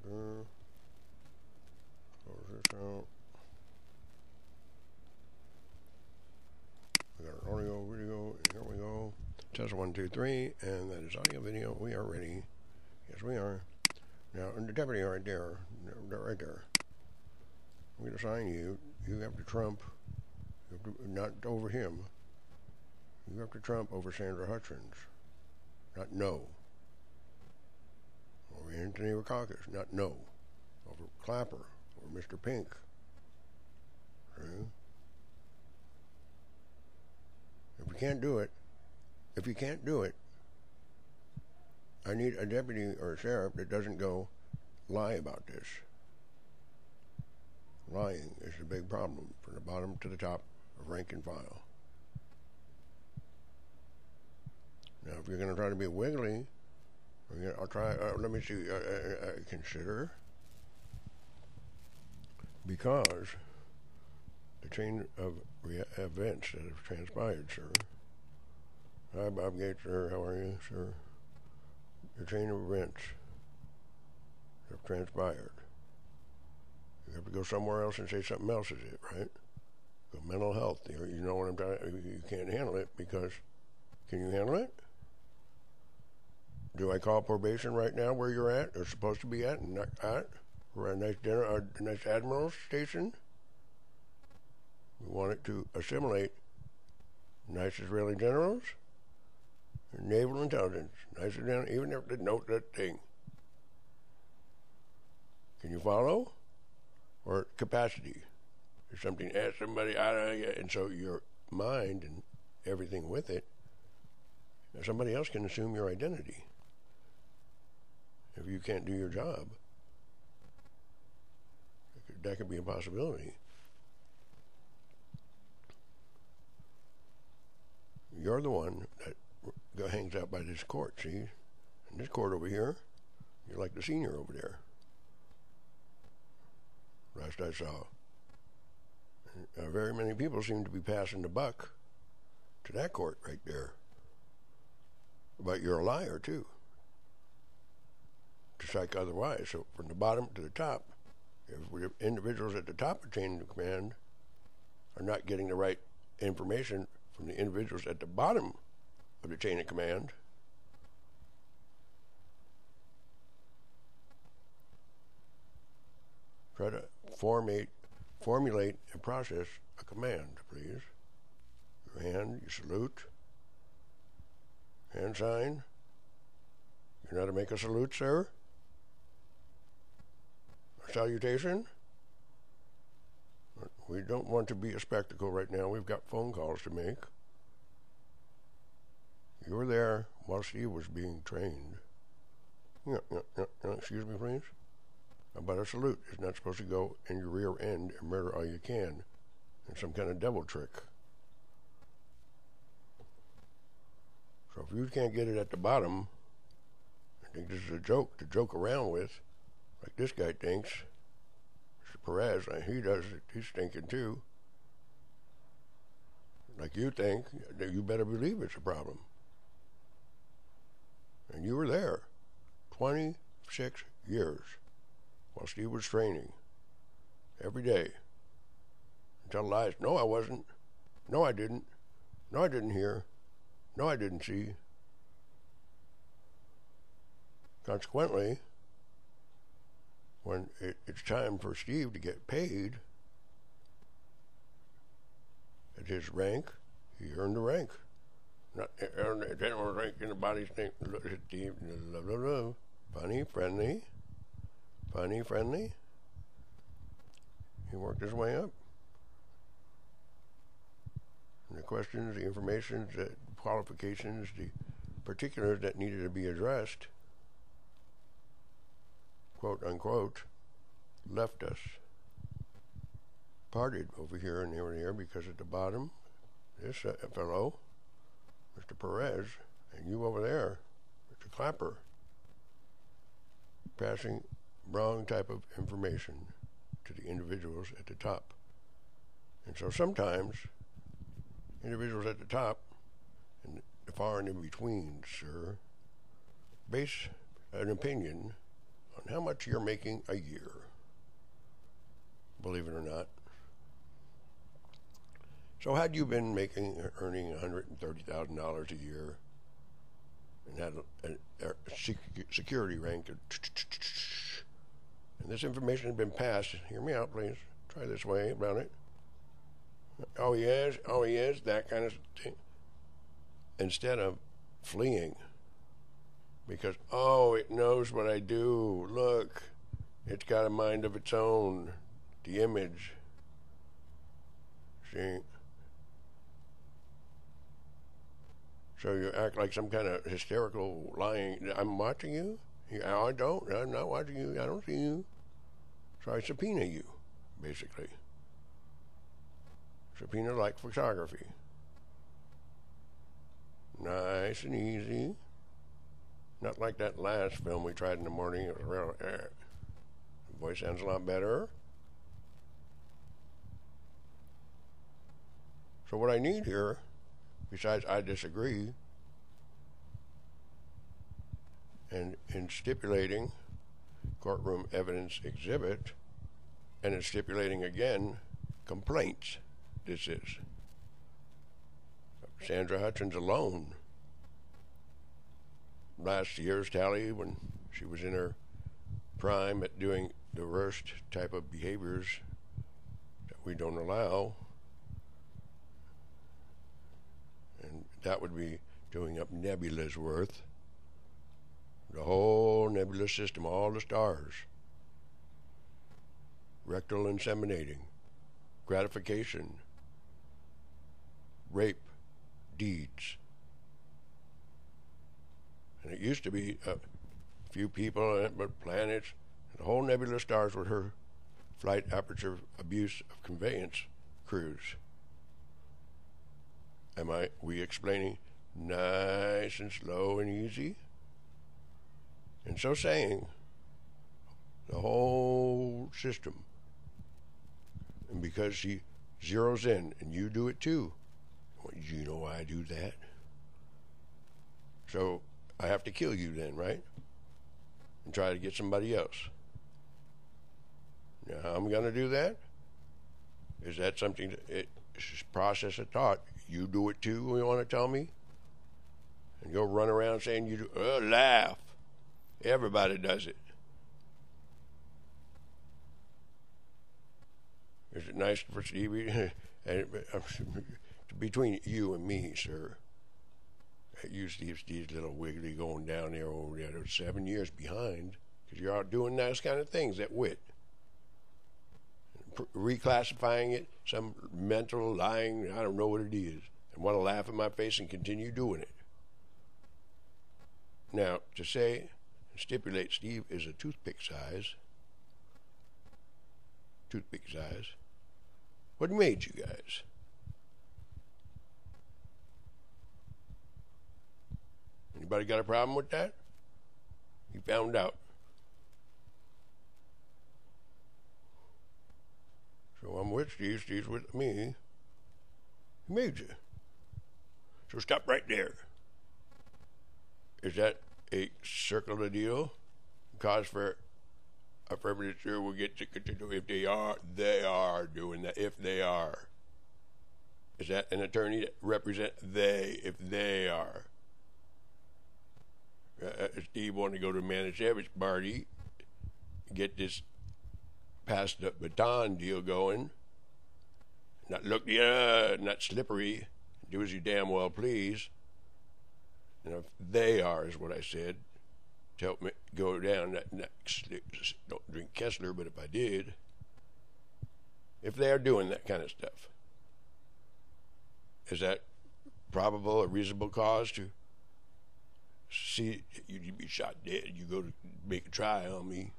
Close this out. We got an audio, video. Here we go. Test 1, 2, 3, and that is audio, video. We are ready. Yes, we are. Now, the deputy right there, right there. I'm going to assign you. You have to trump. You have to, not over him. You have to trump over Sandra Hutchins. Not no. Over Anthony Rackauckus. Not no. Over Clapper. Or Mr. Pink. Okay? If you can't do it, I need a deputy or a sheriff that doesn't go lie about this. Lying is the big problem from the bottom to the top of rank and file. Now, if you're going to try to be wiggly, I'll try, let me see, consider, because the chain of events that have transpired, sir. Hi, Bob Gates, sir. How are you, sir? The chain of events that have transpired. You have to go somewhere else and say something else is it, right? Go mental health. You know what I'm talking about? You can't handle it because, can you handle it? Do I call probation right now where you're at, or supposed to be at, and not at? We're at a nice dinner, a nice Admiral station. We want it to assimilate nice Israeli generals and naval intelligence. Nice general, even if they note that thing. Can you follow? Or capacity. If something asks somebody, and so your mind and everything with it, somebody else can assume your identity. If you can't do your job, that could be a possibility. You're the one that hangs out by this court, see? And this court over here, you're like the senior over there. Last I saw. Very many people seem to be passing the buck to that court right there. But you're a liar, too. Just like otherwise. So from the bottom to the top, if the individuals at the top of the chain of command are not getting the right information from the individuals at the bottom of the chain of command, try to formulate and process a command, please. Your hand, you salute, hand sign. You know how to make a salute, sir? A salutation? We don't want to be a spectacle right now. We've got phone calls to make. You were there while Steve was being trained. Excuse me, please? But a salute is not supposed to go in your rear end and murder all you can in some kind of devil trick. So if you can't get it at the bottom, I think this is a joke to joke around with, like this guy thinks. Mr. Perez, he does it, he's thinking too. Like you think, you better believe it's a problem. And you were there 26 years while Steve was training every day until lies. No, I wasn't. No, I didn't. No, I didn't hear. No, I didn't see. Consequently, when it's time for Steve to get paid at his rank, he earned the rank. Not earned a general rank in the body thing. Steve, funny, friendly. Funny, friendly. He worked his way up. And the questions, the information, the qualifications, the particulars that needed to be addressed, quote unquote, left us. Parted over here and over here because at the bottom, this fellow, Mr. Perez, and you over there, Mr. Clapper, passing wrong type of information to the individuals at the top. And so sometimes individuals at the top and the far and in between, sir, base an opinion on how much you're making a year. Believe it or not. So had you been earning $130,000 a year and had a security rank, and this information had been passed, hear me out, please. Try this way about it. Oh, yes, that kind of thing. Instead of fleeing, because, oh, it knows what I do. Look, it's got a mind of its own. The image. See? So you act like some kind of hysterical lying. I'm watching you? I'm not watching you. I don't see you. So I subpoena you, basically. Subpoena like photography. Nice and easy. Not like that last film we tried in the morning. It was real. The voice sounds a lot better. So what I need here, besides I disagree, and in stipulating courtroom evidence exhibit, and in stipulating again complaints, this is Sandra Hutchins alone. Last year's tally, when she was in her prime at doing the worst type of behaviors that we don't allow, and that would be doing up Nebula's worth, the whole nebula system, all the stars, rectal inseminating, gratification, rape, deeds. And it used to be a few people, but planets, the whole nebula stars with her flight aperture abuse of conveyance crews. We explaining nice and slow and easy? And so saying, the whole system, and because she zeroes in, and you do it too, well, you know why I do that? So I have to kill you then, right? And try to get somebody else. Now, how am I going to do that? Is that something that it's just process of thought? You do it too, you want to tell me? And you'll run around saying you do, laugh. Everybody does it. Is it nice for Stevie? Between you and me, sir, you Steve's little wiggly going down there over there. They're 7 years behind because you're out doing those kind of things at WIT. Reclassifying it, some mental lying, I don't know what it is, and want to laugh in my face and continue doing it. Now, to say, stipulate Steve is a toothpick size, what made you guys? Anybody got a problem with that? You found out. So I'm with Steve, Steve's with me. He made you. So stop right there. Is that a circle of the deal? Cause for affirmative sure we'll get to do if they are doing that, if they are. Is that an attorney that represent they, if they are? Steve wanted to go to Manischewitz party, get this pass the baton deal going, not not slippery, do as you damn well please. And if they are, is what I said, to help me go down that next, don't drink Kessler, but if I did, if they are doing that kind of stuff, is that probable, a reasonable cause to see you be shot dead? You go to make a try on me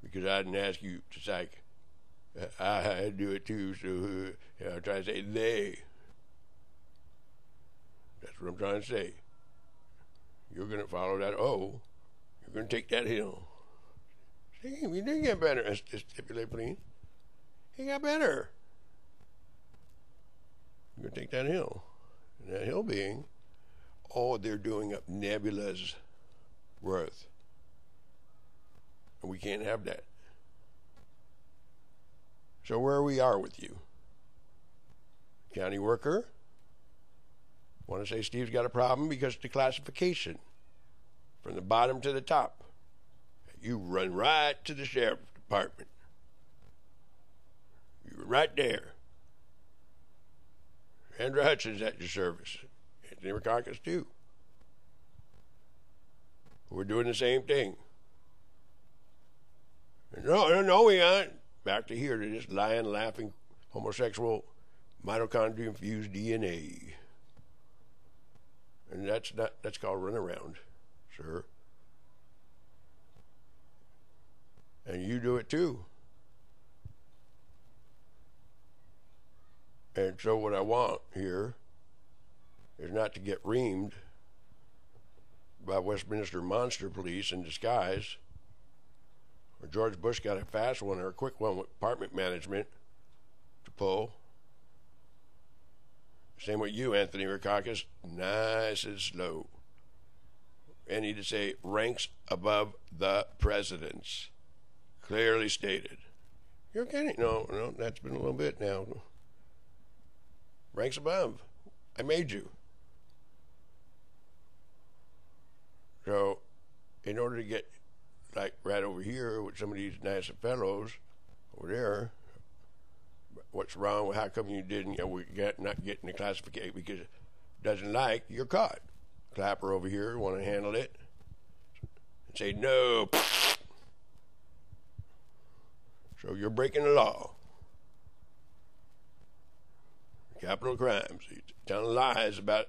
because I didn't ask you to psych. I do it too, so I'm trying to say they. That's what I'm trying to say. You're going to follow that O. You're going to take that hill. See, you didn't get better. Stipulate, please. He got better. You're going to take that hill. And that hill being, they're doing up nebulas. worth. And we can't have that. So where we are with you? County worker? Want to say Steve's got a problem because of the classification. From the bottom to the top. You run right to the sheriff's department. You're right there. Andrew Hudson's at your service. Anthony Rackauckus too. We're doing the same thing. No, we aren't. Back to here to this lying, laughing, homosexual, mitochondria-infused DNA. And that's called runaround, sir. And you do it too. And so what I want here is not to get reamed by Westminster monster police in disguise, or George Bush got a fast one or a quick one with apartment management to pull. Same with you, Anthony Rackauckus, nice and slow. I need to say ranks above the presidents. Clearly stated. You're kidding. No, that's been a little bit now. Ranks above. I made you. So, in order to get, like, right over here with some of these nice fellows over there, what's wrong? How come you didn't? We got not getting the classification because it doesn't like you're caught. Clapper over here want to handle it and say no. So you're breaking the law. Capital crimes. You're telling lies about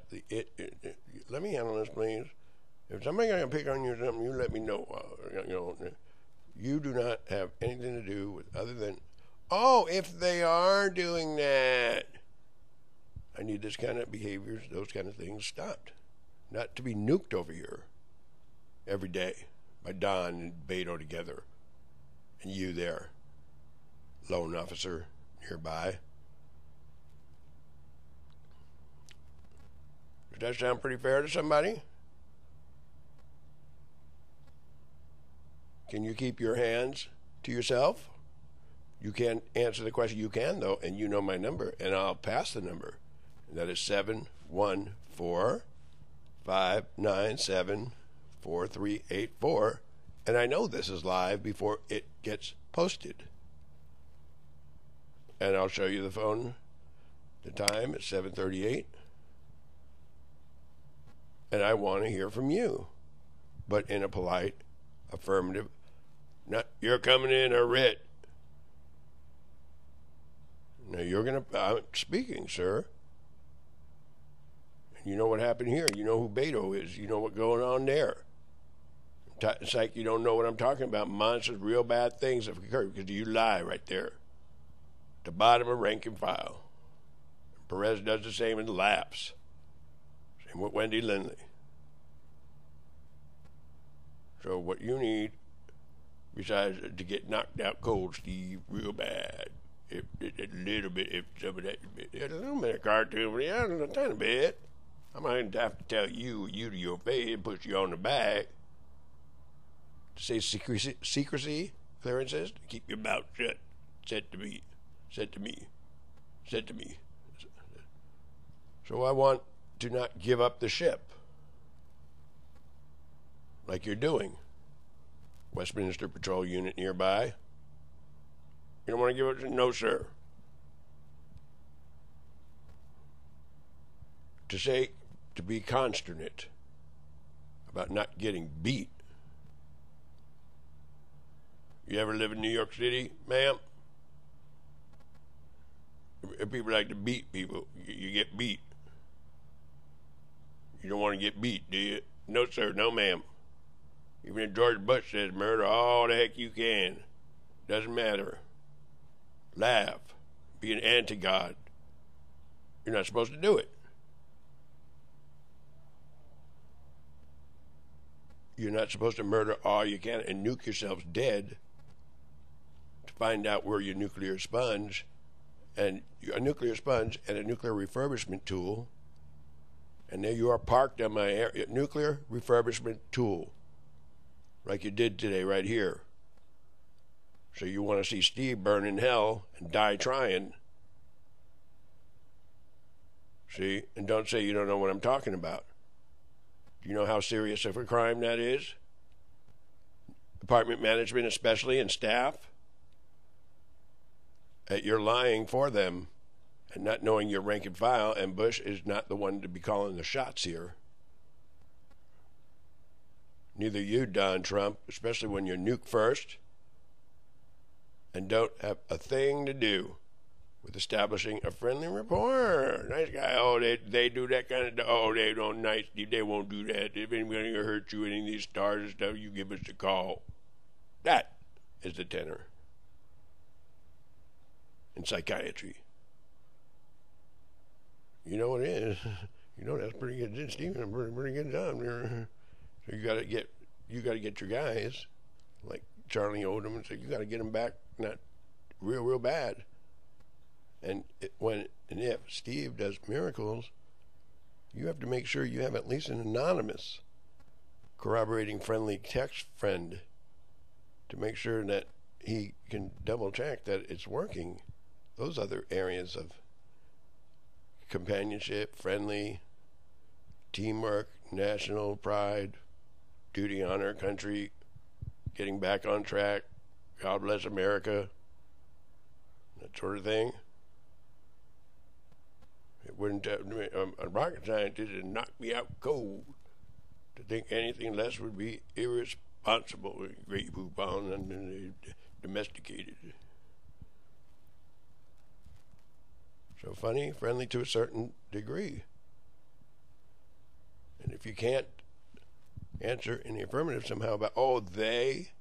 let me handle this, please. If somebody's going to pick on you or something, you let me know. You do not have anything to do with other than, if they are doing that, I need this kind of behaviors, those kind of things stopped. Not to be nuked over here every day by Don and Beto together. And you there, lone officer nearby. Does that sound pretty fair to somebody? Can you keep your hands to yourself? You can't answer the question. You can, though, and you know my number, and I'll pass the number. And that is 714-597-4384. And I know this is live before it gets posted. And I'll show you the phone. The time is 7:38. And I want to hear from you, but in a polite, affirmative, not, you're coming in a writ. Now I'm speaking, sir. And you know what happened here. You know who Beto is. You know what's going on there. It's like you don't know what I'm talking about. Monsters, real bad things have occurred because you lie right there. The bottom of rank and file. Perez does the same and laughs. Same with Wendy Lindley. So what you need, besides to get knocked out cold, Steve, real bad, a little bit, if some of that, a little bit of cartoon, but yeah, a tiny bit. I might have to tell you to your face and put you on the back. To say secrecy clearances, to keep your mouth shut, said to me. So I want to not give up the ship like you're doing. Westminster Patrol Unit nearby. You don't want to give it? No, sir. To be consternate about not getting beat. You ever live in New York City, ma'am? If people like to beat people, you get beat. You don't want to get beat, do you? No, sir. No, ma'am. Even if George Bush says murder all the heck you can. Doesn't matter. Laugh. Be an anti-God. You're not supposed to do it. You're not supposed to murder all you can and nuke yourselves dead to find out where your nuclear sponge and a nuclear sponge and a nuclear refurbishment tool, and there you are parked on my nuclear refurbishment tool. like you did today right here. So you want to see Steve burn in hell and die trying. See? And don't say you don't know what I'm talking about. Do you know how serious of a crime that is? Department management especially, and staff. That you're lying for them and not knowing your rank and file, and Bush is not the one to be calling the shots here. Neither you, Don Trump, especially when you're nuke first and don't have a thing to do with establishing a friendly rapport. Nice guy. Oh, they do that kind of. Oh, they don't nice. They won't do that. If anybody hurt you, any of these stars and stuff, you give us a call. That is the tenor in psychiatry. You know what it is. You know that's pretty good, Stephen. Pretty good job. So you got to get your guys like Charlie Odom and say you got to get them back, not real bad. And if Steve does miracles, you have to make sure you have at least an anonymous corroborating friendly text friend to make sure that he can double check that it's working. Those other areas of companionship, friendly, teamwork, national pride, duty, honor, country, getting back on track, God bless America, that sort of thing. It wouldn't a rocket scientist would knock me out cold. To think anything less would be irresponsible, great poop on and domesticated. So funny, friendly to a certain degree. And if you can't answer in the affirmative somehow about, oh, they,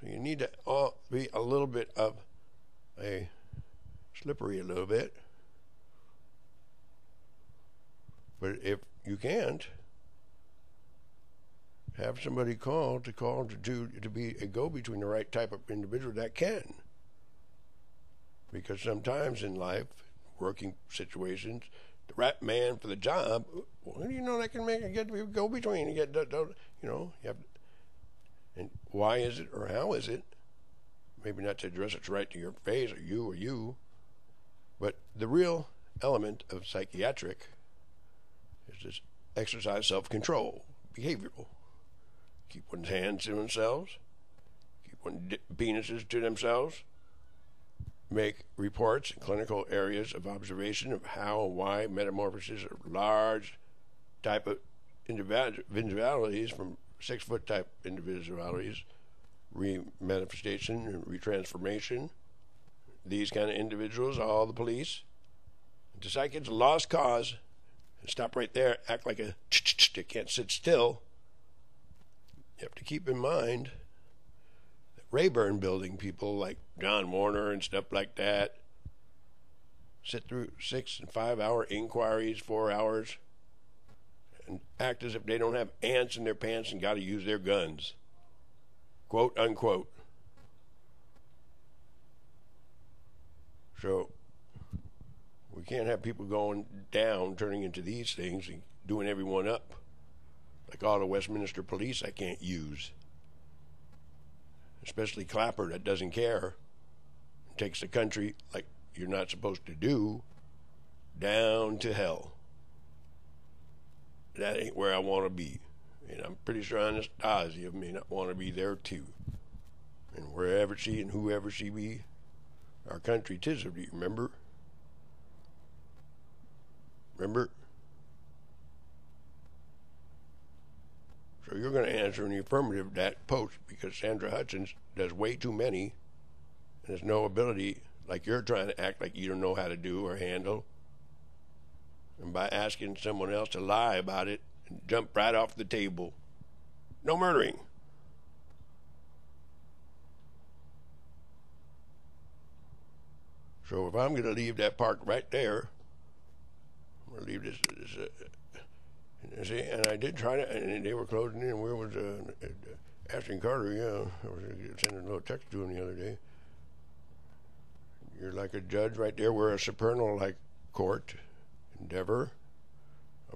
so you need to be a little bit of a slippery a little bit. But if you can't, have somebody to be a go-between, the right type of individual that can. Because sometimes in life, working situations, the right man for the job, well, you know, that can make a go-between. You have, and why is it or how is it? Maybe not to address it right to your face or you, but the real element of psychiatric is this exercise self-control, behavioral. Keep one's hands to themselves, keep one's penises to themselves, make reports in clinical areas of observation of how and why metamorphosis of large type of individualities from 6-foot type individualities, re-manifestation and retransformation, these kind of individuals, all the police, to psych it's a lost cause, and stop right there, act like they can't sit still. You have to keep in mind that Rayburn building people like John Warner and stuff like that sit through 6 and 5 hour inquiries, 4 hours, and act as if they don't have ants in their pants and got to use their guns, quote unquote. So we can't have people going down, turning into these things and doing everyone up. Like all the Westminster police I can't use. Especially Clapper that doesn't care. Takes the country like you're not supposed to do down to hell. That ain't where I want to be. And I'm pretty sure Anastasia may not want to be there too. And wherever she and whoever she be, our country tis of you, remember? Remember? So you're going to answer in the affirmative that post because Sandra Hutchins does way too many and has no ability, like you're trying to act like you don't know how to do or handle. And by asking someone else to lie about it and jump right off the table. No murdering. So if I'm going to leave that park right there, I'm going to leave this see, and I did try to, and they were closing in. Where was Ashton Carter? Yeah, I was sending a little text to him the other day. You're like a judge right there. We're a supernal-like court, endeavor,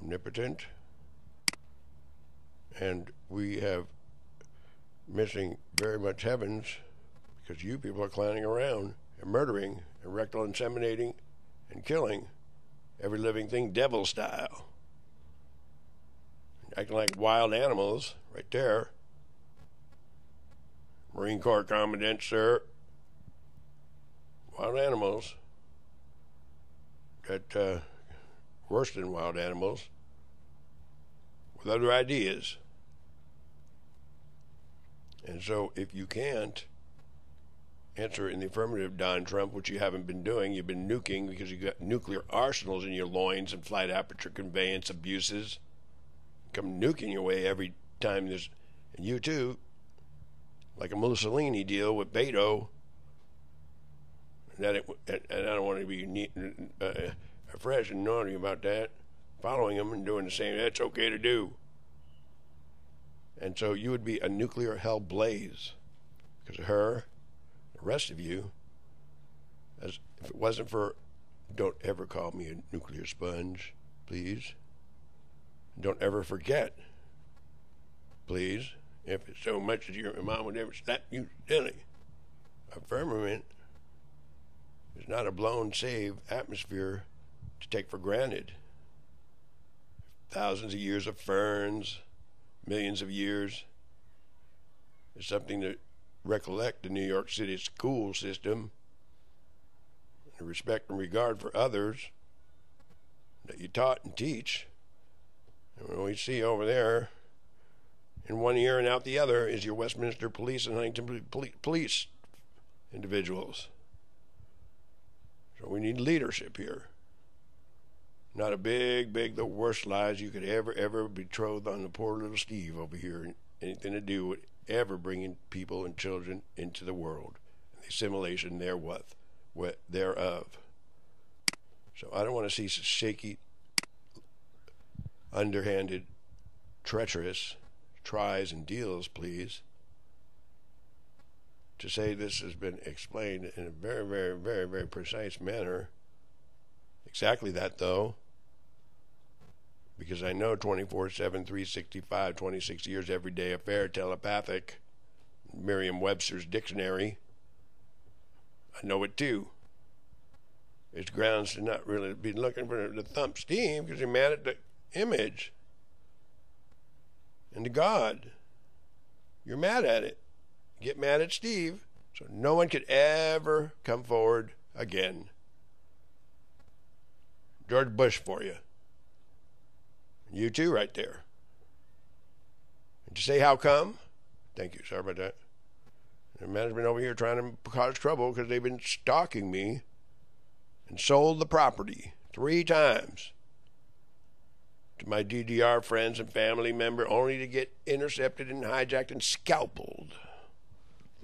omnipotent, and we have missing very much heavens because you people are clowning around and murdering and rectal inseminating and killing every living thing devil style. Acting like wild animals right there. Marine Corps Commandant, sir. Wild animals. That worse than wild animals with other ideas. And so if you can't answer in the affirmative, Don Trump, which you haven't been doing, you've been nuking because you've got nuclear arsenals in your loins and flight aperture conveyance abuses. Come nuking your way every time there's, and you too, like a Mussolini deal with Beto. And I don't want to be fresh and naughty about that, following him and doing the same. That's okay to do. And so you would be a nuclear hell blaze because of her, the rest of you. As if it wasn't for, don't ever call me a nuclear sponge, please. Don't ever forget, please. If it's so much that your mom would ever slap you silly. A firmament is not a blown save atmosphere to take for granted. Thousands of years of ferns, millions of years, is something to recollect the New York City school system, the respect and regard for others that you taught and teach. And what we see over there, in one ear and out the other, is your Westminster Police and Huntington Police individuals. So we need leadership here. Not a big, the worst lies you could ever betroth on the poor little Steve over here. Anything to do with ever bringing people and children into the world. And the assimilation thereof. So I don't want to see shaky, underhanded, treacherous tries and deals, please. To say this has been explained in a very precise manner. Exactly that, though. Because I know 24/7, 365, 26 years, every day affair, telepathic, Merriam-Webster's dictionary. I know it too. It's grounds to not really be looking for the thump Steve because you're mad at the image and to God. You're mad at it. Get mad at Steve so no one could ever come forward again. George Bush for you. You too right there. And to say how come? Thank you. Sorry about that. The management over here trying to cause trouble because they've been stalking me and sold the property 3 times to my DDR friends and family member only to get intercepted and hijacked and scalpeled.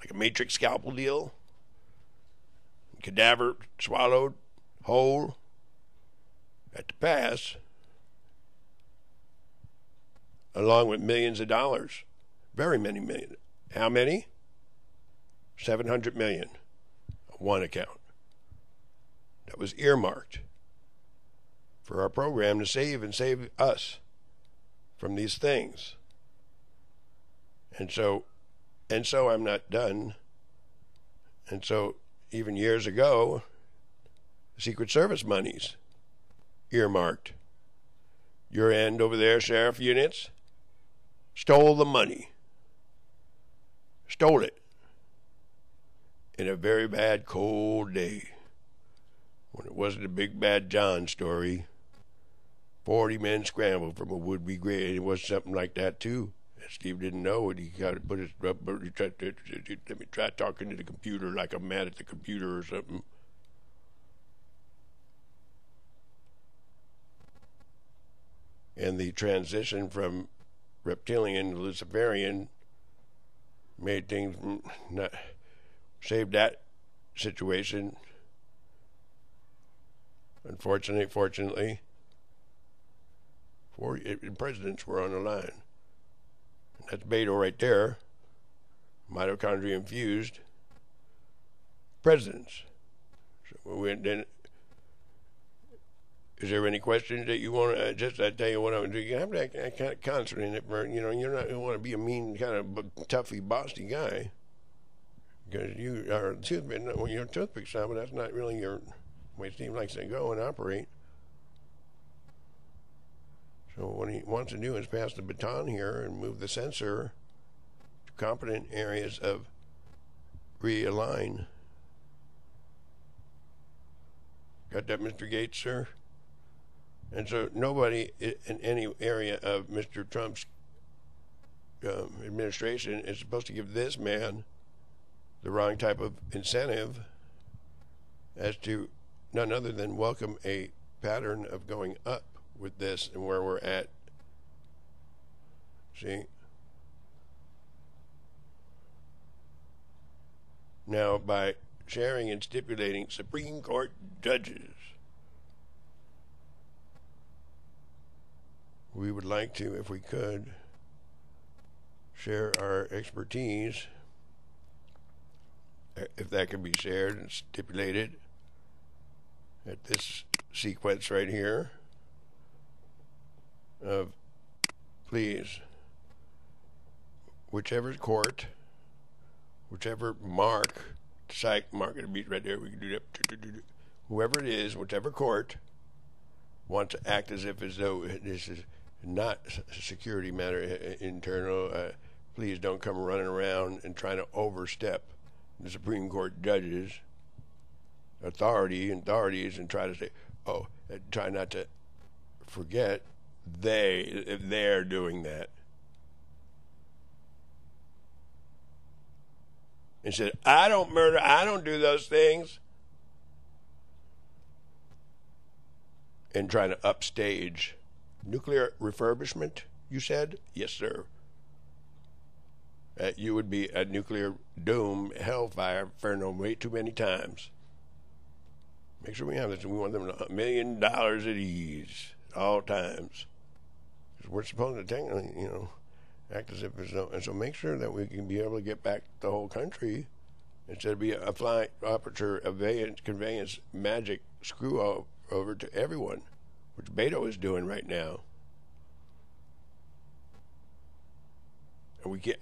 Like a Matrix scalpel deal. Cadaver swallowed whole at the pass. Along with millions of dollars. Very many millions. How many? 700 million on one account. That was earmarked for our program to save us from these things. And so I'm not done. And so even years ago, Secret Service monies earmarked. Your end over there, sheriff units, stole the money. Stole it. In a very bad, cold day. When it wasn't a big bad John story. 40 men scrambled from a would-be grave. It was something like that, too. And Steve didn't know it. He got to put his rubber. Let me try talking to the computer like I'm mad at the computer or something. And the transition from reptilian to Luciferian made things saved that situation. Unfortunately, fortunately, 4 presidents were on the line. And that's Beto right there. Mitochondria infused presidents. So then Is there any questions that you want to just? I tell you what I'm gonna do. You have that kind of concert in it, Bert. You know, you're not. You want to be a mean kind of toughy, bossy guy, because you are a toothpick. Well, you're a toothpick style, but that's not really your way Steve likes to go and operate. So what he wants to do is pass the baton here and move the sensor to competent areas of realign. Got that, Mr. Gates, sir? And so nobody in any area of Mr. Trump's administration is supposed to give this man the wrong type of incentive as to none other than welcome a pattern of going up with this and where we're at. See? Now, by sharing and stipulating Supreme Court judges, we would like to, if we could, share our expertise, if that can be shared and stipulated at this sequence right here of, please, whichever court, whichever mark, psych mark, it'll be right there, we can do that, whoever it is, whichever court wants to act as though this is not a security matter, internal, please don't come running around and trying to overstep the Supreme Court judges' authorities and try to say, oh, try not to forget if they're doing that. And said, I don't murder, I don't do those things. And trying to upstage nuclear refurbishment, you said? Yes, sir. You would be a nuclear doom, hellfire, inferno way too many times. Make sure we have this. We want them $1 million at ease at all times. Because we're supposed to technically, act as if it's no. And so make sure that we can be able to get back the whole country instead of be a flying aperture, conveyance, magic screw over to everyone, which Beto is doing right now.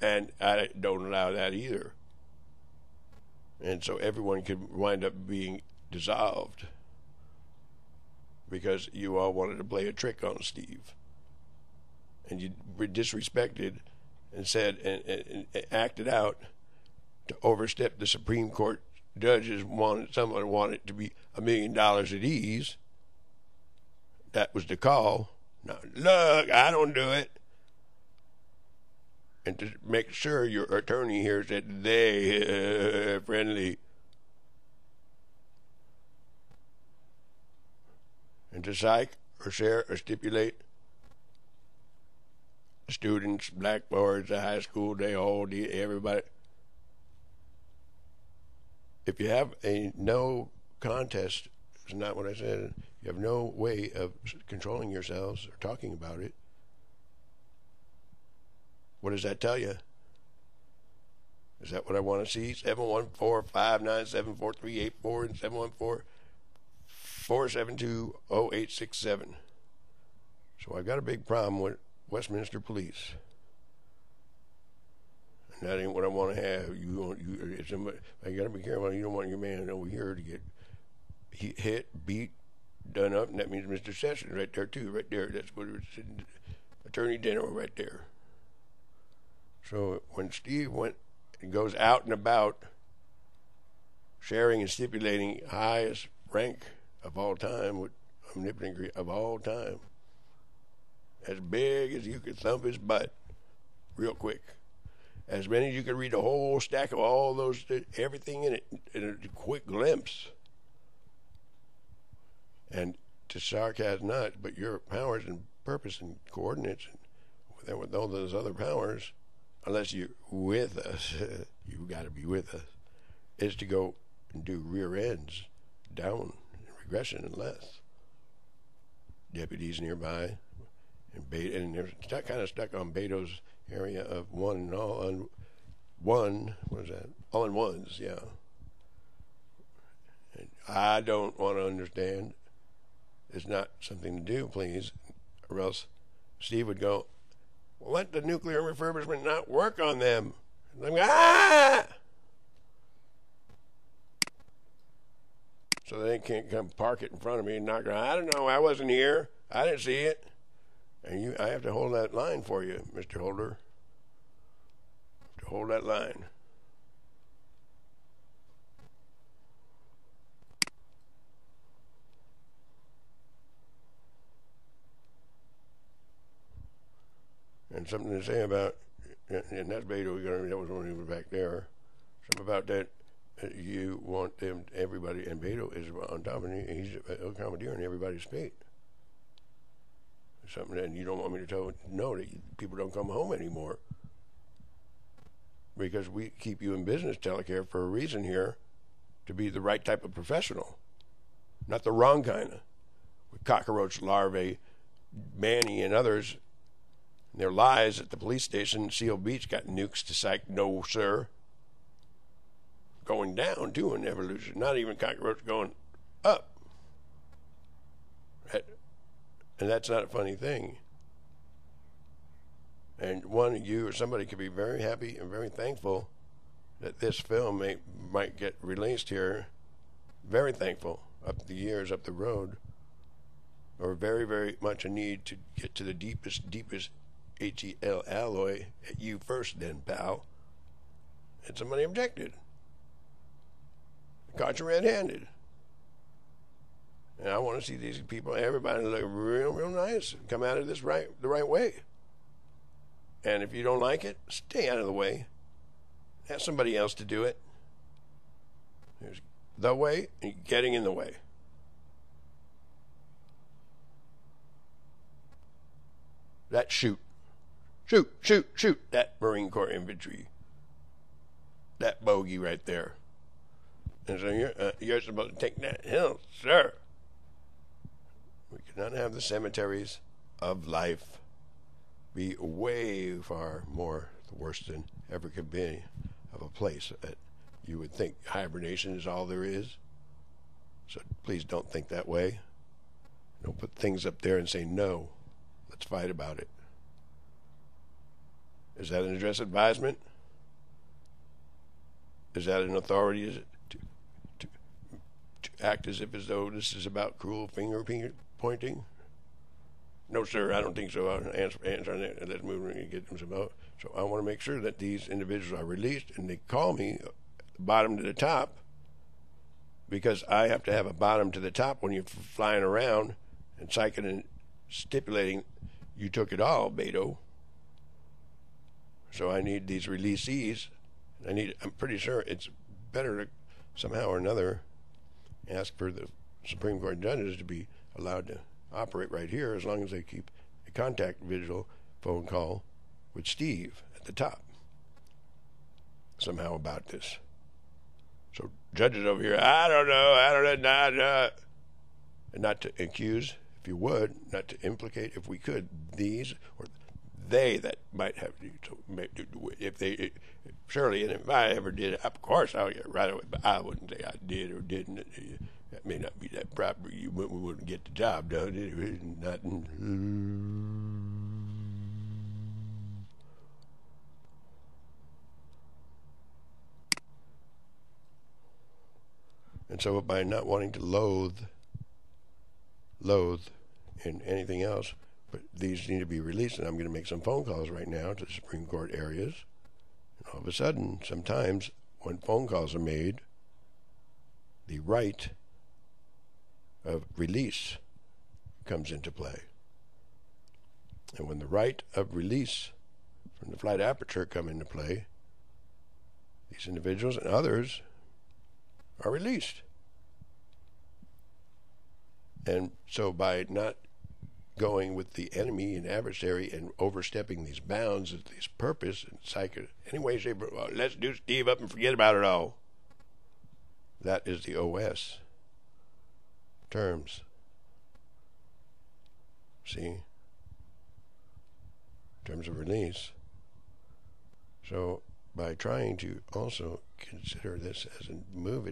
And I don't allow that either. And so everyone could wind up being dissolved because you all wanted to play a trick on Steve. And you were disrespected and said and acted out to overstep the Supreme Court judges. Someone wanted to be $1 million at ease. That was the call. Now, look, I don't do it. And to make sure your attorney here said they friendly. And to psych or share or stipulate students, blackboards, the high school, everybody. If you have a no contest, it's not what I said, you have no way of controlling yourselves or talking about it, what does that tell you? Is that what I want to see? 714-597-4384 and 714-472-0867. So I've got a big problem with Westminster Police. And that ain't what I want to have. I got to be careful. You don't want your man over here to get hit, beat, done up, and that means Mr. Sessions right there too, right there. That's what it's Attorney General right there. So when Steve goes out and about sharing and stipulating highest rank of all time with omnipotent of all time, as big as you could thump his butt real quick, as many as you could read the whole stack of all those, everything in it in a quick glimpse, and to sarcasm not, but your powers and purpose and coordinates and with all those other powers, unless you're with us, you've got to be with us, is to go and do rear ends, down, regression, and less. Deputies nearby, and they're kind of stuck on Beto's area of one and all on one. What is that? All in ones, yeah. And I don't want to understand is not something to do, please, or else Steve would go, well, let the nuclear refurbishment not work on them. And I'm ah! So they can't come park it in front of me and knock it. I don't know. I wasn't here. I didn't see it. And I have to hold that line for you, Mr. Holder. To hold that line. And something to say about, and that's Beto, that was when he was back there. Something about that. You want them, everybody, and Beto is on top of it. He's accommodating everybody's fate. Something that you don't want me to tell, no, that people don't come home anymore. Because we keep you in business, telecare, for a reason here, to be the right type of professional. Not the wrong kind of. With cockroach larvae, Manny and others, their lies at the police station, Seal Beach got nukes to psych, no, sir. Going down, too, in evolution. Not even cockroach going up. And that's not a funny thing. And one of you or somebody could be very happy and very thankful that this film might get released here. Very thankful up the years, up the road. Or very, very much a need to get to the deepest HEL alloy at you first then, pal. And somebody objected. Caught you red-handed. And I want to see these people, everybody look real, real nice. Come out of this the right way. And if you don't like it, stay out of the way. Have somebody else to do it. There's the way and getting in the way. That shoot, that Marine Corps infantry. That bogey right there. And so you're supposed to take that hill, sir. We cannot have the cemeteries of life be way far more the worst than ever could be of a place that you would think hibernation is all there is. So please don't think that way. Don't put things up there and say no. Let's fight about it. Is that an address advisement? Is that an authority to act as though this is about cruel finger pointing? No, sir, I don't think so. I'll answer on that. Let's move and get them some out. So I want to make sure that these individuals are released, and they call me bottom to the top, because I have to have a bottom to the top when you're flying around and psyching and stipulating you took it all, Beto. So I need these releasees. I'm pretty sure it's better to somehow or another ask for the Supreme Court judges to be allowed to operate right here, as long as they keep a contact visual phone call with Steve at the top somehow about this. So judges over here, I don't know, and not to accuse, if you would, not to implicate, if we could, these or they that might have to, if they, surely, and if I ever did, of course I'll get right away, but I wouldn't say I did or didn't. That may not be that proper. We wouldn't get the job done. It was nothing. And so by not wanting to loathe in anything else, but these need to be released, and I'm going to make some phone calls right now to the Supreme Court areas. And all of a sudden, sometimes when phone calls are made, the right of release comes into play. And when the right of release from the flight aperture come into play, these individuals and others are released. And so by not going with the enemy and adversary and overstepping these bounds of this purpose and psycho, anyway, say, well, let's do Steve up and forget about it all. That is the OS terms. See? In terms of release. So by trying to also consider this as a prove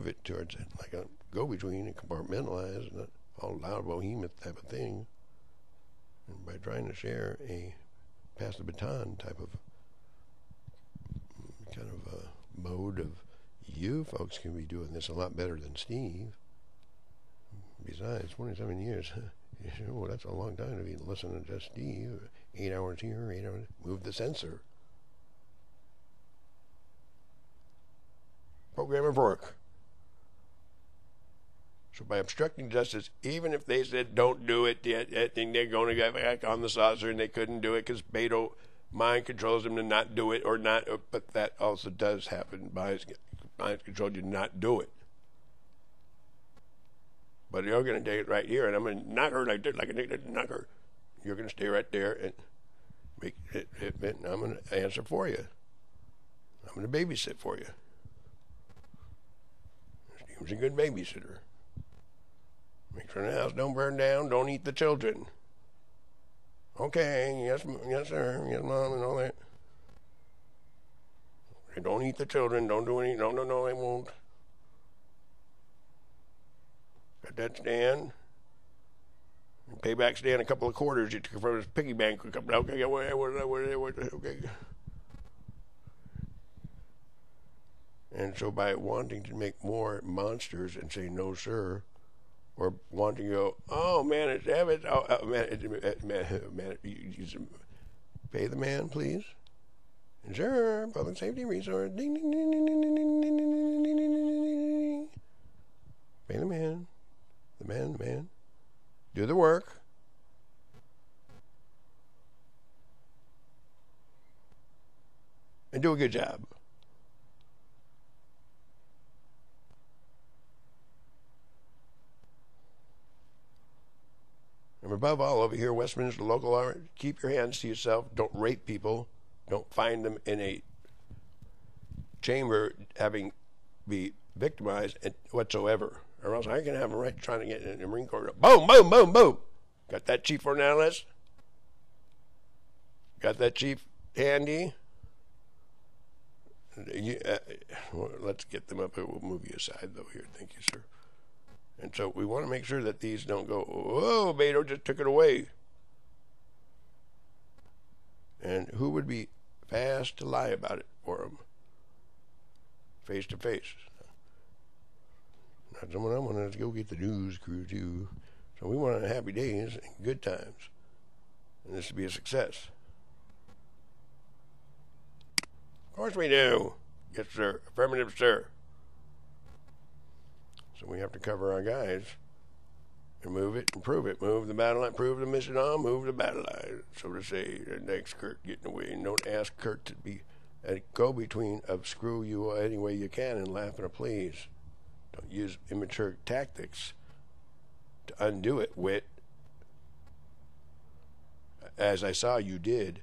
it towards it, like a go-between and compartmentalize and all loud behemoth type of thing. And by trying to share a pass the baton type of kind of mode of you folks can be doing this a lot better than Steve. Besides, 27 years. Oh, that's a long time to be listening to just Steve. 8 hours here, 8 hours. Move the sensor. Program of work. So by obstructing justice, even if they said don't do it, I think they're going to get back on the saucer, and they couldn't do it because Beto mind controls them to not do it or not. But that also does happen. Mind control you to not do it. But you're going to take it right here, and I'm going to knock her like this, like a nigga knock her. You're going to stay right there and make it, and I'm going to answer for you. I'm going to babysit for you. Steve's a good babysitter. Make sure the house don't burn down. Don't eat the children. Okay, yes, sir, yes, mom, and all that. Don't eat the children. Don't do any. No, I won't. Got that stand. Payback stand, a couple of quarters you took from his piggy bank. Okay, okay. And so by wanting to make more monsters and say no, sir, or wanting to go, oh man, it's Evans. Oh man, you pay the man, please. Sure, public safety resource. Ding, ding, ding, ding, ding, ding, ding, ding, ding, ding, ding. Pay the man. The man. Do the work. And do a good job. And above all, over here, Westminster local law, keep your hands to yourself. Don't rape people. Don't find them in a chamber having be victimized whatsoever. Or else I can have a right trying to get in the Marine Corps. Boom, boom, boom, boom. Got that chief for now, Les? Got that chief handy? Well, let's get them up here. We'll move you aside, though, here. Thank you, sir. And so we want to make sure that these don't go, whoa, Beto just took it away. And who would be fast to lie about it for them? Face to face. Not someone I want to go get the news crew, too. So we want happy days and good times. And this to be a success. Of course we do. Yes, sir. Affirmative, sir. So we have to cover our guys and move it and prove it. Move the battle line, prove the mission on, move the battle line, so to say. And next Kurt getting away. And don't ask Kurt to be a go-between of screw you any way you can and laugh and please. Don't use immature tactics to undo it, wit. As I saw you did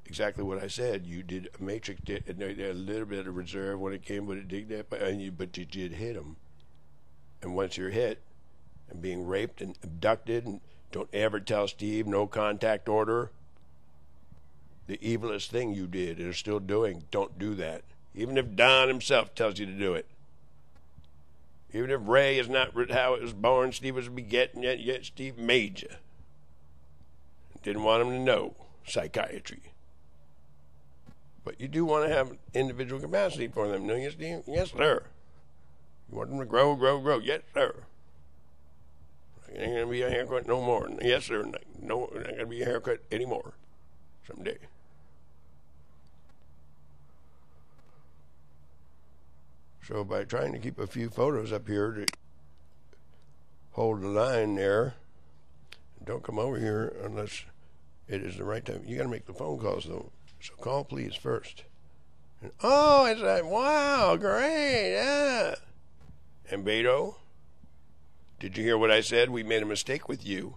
exactly what I said. You did a matrix, and a little bit of reserve when it came, but it did that, but you did hit them. And once you're hit and being raped and abducted, and don't ever tell Steve no contact order. The evilest thing you did and are still doing, don't do that. Even if Don himself tells you to do it. Even if Ray is not how it was born, Steve was begetting, yet Steve made you. Didn't want him to know psychiatry. But you do want to have individual capacity for them, don't you, Steve? Yes, sir. You want them to grow. Yes, sir. It ain't going to be a haircut no more. Yes, sir. No, it ain't going to be a haircut anymore someday. So by trying to keep a few photos up here to hold the line there, don't come over here unless it is the right time. You got to make the phone calls, though. So call, please, first. And, oh, it's like, wow, great, yeah. And Beto, did you hear what I said? We made a mistake with you.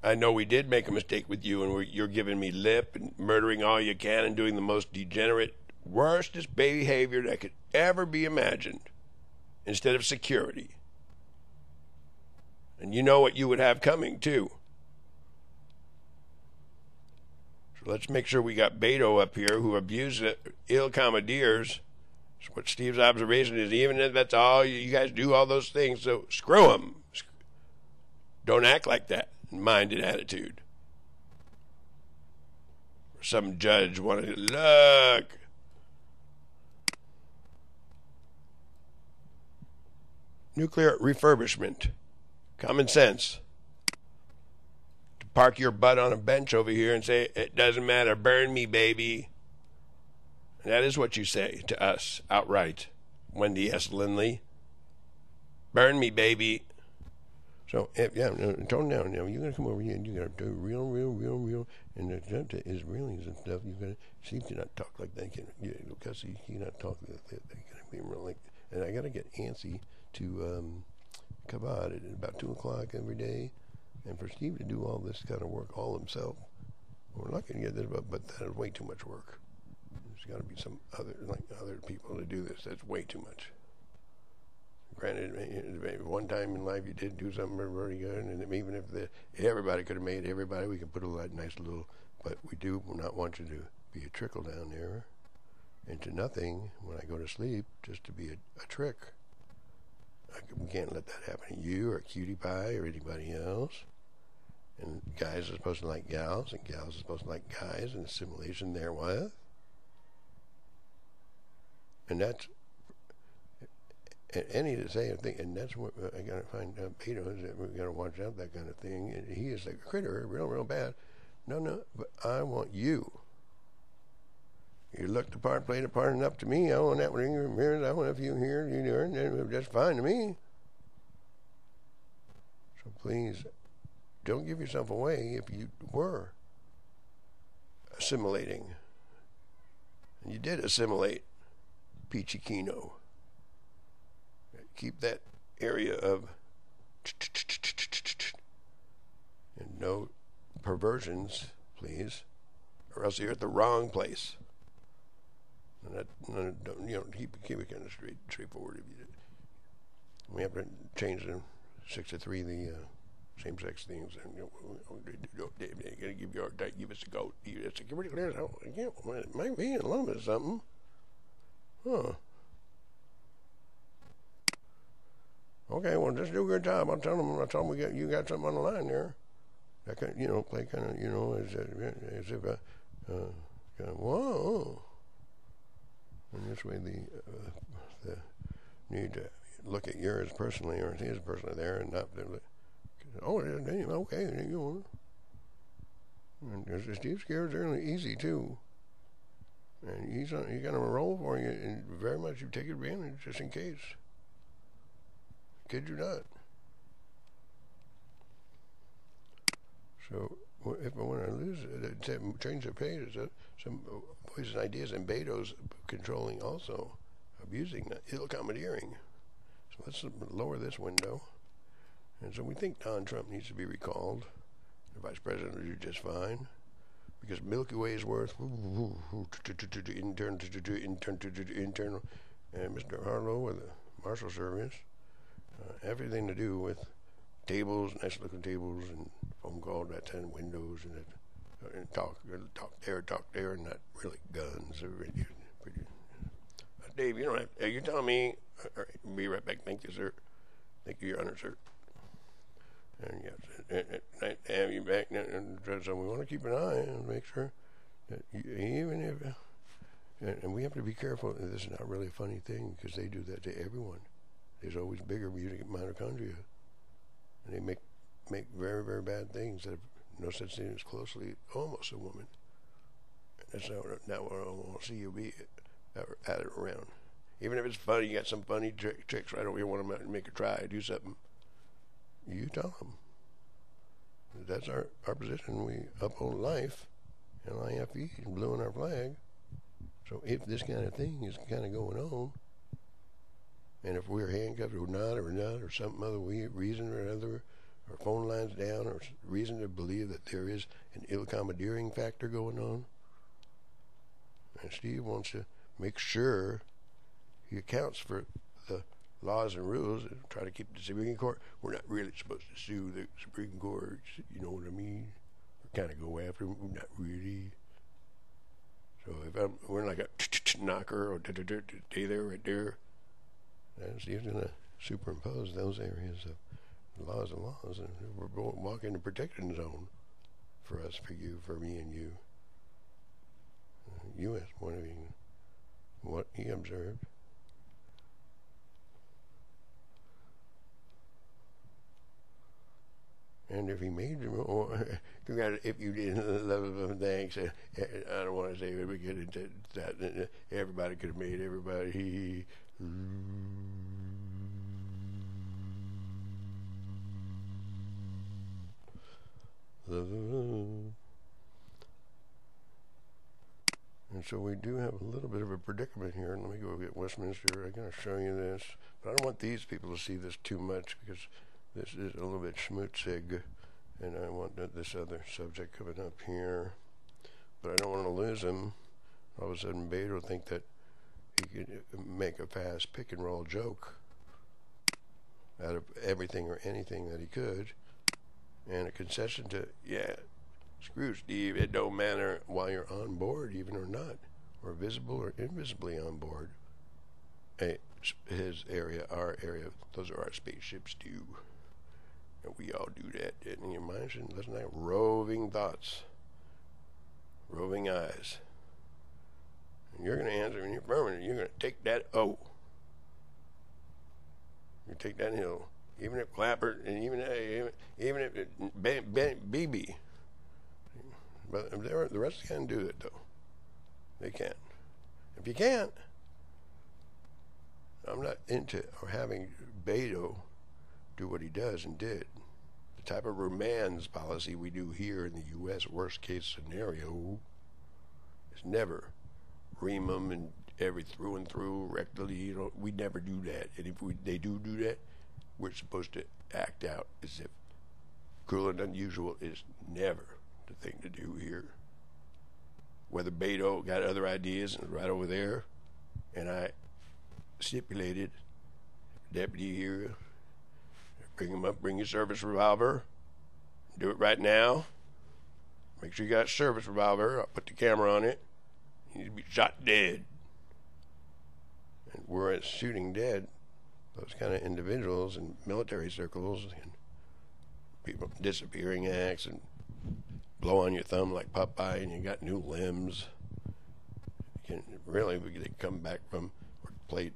I know we did make a mistake with you, and you're giving me lip and murdering all you can and doing the most degenerate, worstest behavior that could ever be imagined instead of security. And you know what you would have coming, too. So let's make sure we got Beto up here who abused ill commandeers. So what Steve's observation is, even if that's all, you guys do all those things, so screw them. Don't act like that. Mind and attitude. Some judge wanted to look. Nuclear refurbishment. Common sense. To park your butt on a bench over here and say, it doesn't matter, burn me, baby. And that is what you say to us outright, Wendy S. Lindley. Burn me, baby. So, yeah, tone down. You know, you got to come over here and you got to do real. And the judge is really and stuff. You got to see if you not talk like that. Because you cannot talk like that. They got to be real like that. And I got to get antsy to come out at about 2 o'clock every day. And for Steve to do all this kind of work all himself, we're not going to get this, but that is way too much work. There's got to be some other people to do this. That's way too much. Granted, one time in life you did do something very good, and even if everybody could have made everybody, we could put a nice little, but we do not want you to be a trickle down there into nothing when I go to sleep, just to be a trick. We can't let that happen to you or Cutie Pie or anybody else. And guys are supposed to like gals, and gals are supposed to like guys, and assimilation therewith. And that's any to say a thing, and that's what I gotta find out. Beto is that we gotta watch out that kind of thing. And he is like a critter, real bad. No, but I want you. You looked the part, played a part enough to me. I want that one in your mirrors. I want a few here, you there, and it's just fine to me. So please, don't give yourself away if you were assimilating. And you did assimilate Peachy Keno. Keep that area of and no perversions, please, or else you're at the wrong place. And that, keep it kind of straightforward. If you did. We have to change the 6 to 3 the same-sex things, and give us a goat. Security clearance. It might be a little bit of something. Huh. Okay, well, just do a good job. I'll tell them you got something on the line there. That can, play kind of, as if, whoa. And this way the need to look at yours personally or his personally there and not, okay, And Steve Scares are really easy too. And he's got a roll for you, and very much you take advantage just in case. Kid you not. So if I want to lose it, change the page, some voices and ideas, and Beto's controlling also, abusing that, ill-commandeering. So let's lower this window. And so we think Don Trump needs to be recalled. The vice president will do just fine. Because Milky Way is worth internal, and Mr. Harlow with the Marshal Service. Everything to do with tables, nice looking tables, and phone calls, that and windows, and talk there, and not really guns. Dave, you don't have. You're telling me. All right, be right back. Thank you, sir. Thank you, Your Honor, sir. And yes, nice to have you back. And so we want to keep an eye and make sure that even if, and we have to be careful. This is not really a funny thing because they do that to everyone. There's always bigger mitochondria, and they make very, very bad things that have no such thing as closely almost a woman. And that's not what I want to see you be at it around. Even if it's funny, you got some funny tricks right over here, want to make a try, do something. You tell them. That's our position. We uphold life, LIFE, and blue in our flag. So if this kind of thing is kind of going on, and if we're handcuffed or not, or some other reason or another, or phone lines down, or reason to believe that there is an ill-commandeering factor going on, and Steve wants to make sure he accounts for the laws and rules and try to keep the Supreme Court. We're not really supposed to sue the Supreme Court, you know what I mean? Or kind of go after them, we're not really. So if we're like a knocker or stay there, right there, and Steve's going to superimpose those areas of Laws and laws, and we're walking the protection zone for us, for you, for me and you. U.S. wondering what he observed. And if he made you, or if you didn't love him, thanks. I don't want to say we get into that. Everybody could have made everybody. And so we do have a little bit of a predicament here. Let me go get Westminster. I'm going to show you this. But I don't want these people to see this too much because this is a little bit schmutzig. And I want this other subject coming up here. But I don't want to lose him. All of a sudden, Beto will think that he could make a fast pick and roll joke out of everything or anything that he could. And a concession to, yeah, screw Steve, it don't matter while you're on board even or not, or visible or invisibly on board. Hey, his area, our area, those are our spaceships too. And we all do that. And your mind shouldn't listen to roving thoughts, roving eyes. And you're going to answer in your affirmative. You're going to take that O. You take that hill. Even if Clapper, and even if BB. But the rest can't do it, though. They can't. If you can't, I'm not into or having Beto do what he does and did. The type of romance policy we do here in the U.S., worst case scenario, is never ream them and every through and through rectally. We never do that. And if they do that, we're supposed to act out as if cruel and unusual is never the thing to do here. Whether Beto got other ideas and right over there, and I stipulated, deputy here, bring him up, bring your service revolver, do it right now. Make sure you got a service revolver. I'll put the camera on it. You need to be shot dead. And we're at shooting dead those kind of individuals in military circles and people disappearing acts and blow on your thumb like Popeye and you got new limbs. You can really, they come back from or play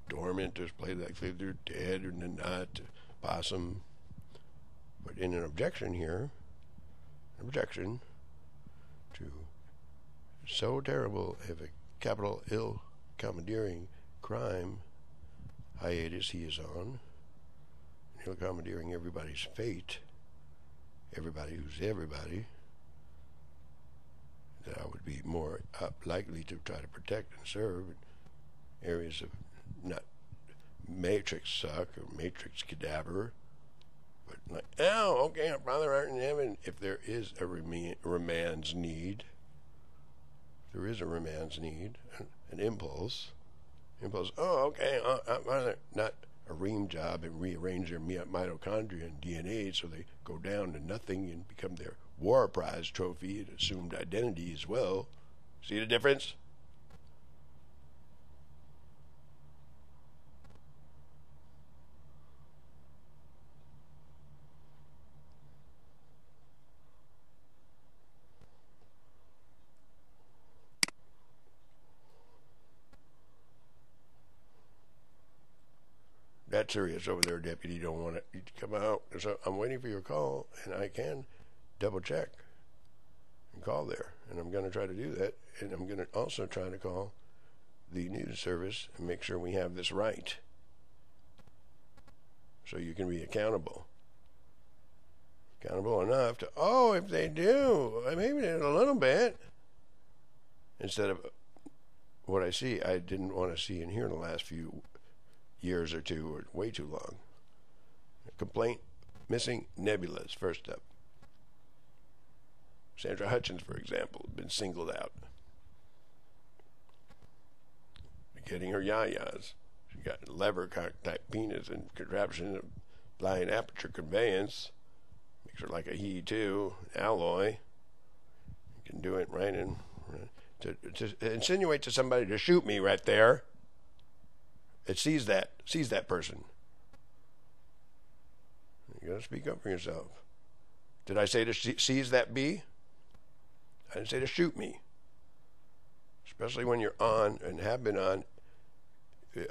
dormant or play like they're dead or not, possum. But in an objection here, objection to so terrible of a capital ill commandeering crime hiatus he is on, ill commandeering everybody's fate, everybody who's everybody, that I would be more likely to try to protect and serve in areas of not matrix suck or matrix cadaver, but like, oh, okay, our Father art in heaven. If there is a romance need, there is a romance need, an impulse, oh, okay, I'd rather not a ream job and rearrange their mitochondria and DNA so they go down to nothing and become their war prize trophy and assumed identity as well. See the difference? That's serious over there, deputy. Don't want it to come out. So I'm waiting for your call, and I can double check and call there. And I'm going to try to do that. And I'm going to also try to call the news service and make sure we have this right. So you can be accountable. Accountable enough to, oh, if they do, maybe a little bit. Instead of what I see, I didn't want to see and hear in the last few years or two, or way too long. Complaint, missing nebulas, first up. Sandra Hutchins, for example, has been singled out. Getting her yayas. She got lever type penis and contraption of blind aperture conveyance. Makes her like a he too, alloy. You can do it right in to insinuate to somebody to shoot me right there. It sees that person. You got to speak up for yourself. Did I say to seize that bee? I didn't say to shoot me. Especially when you're on and have been on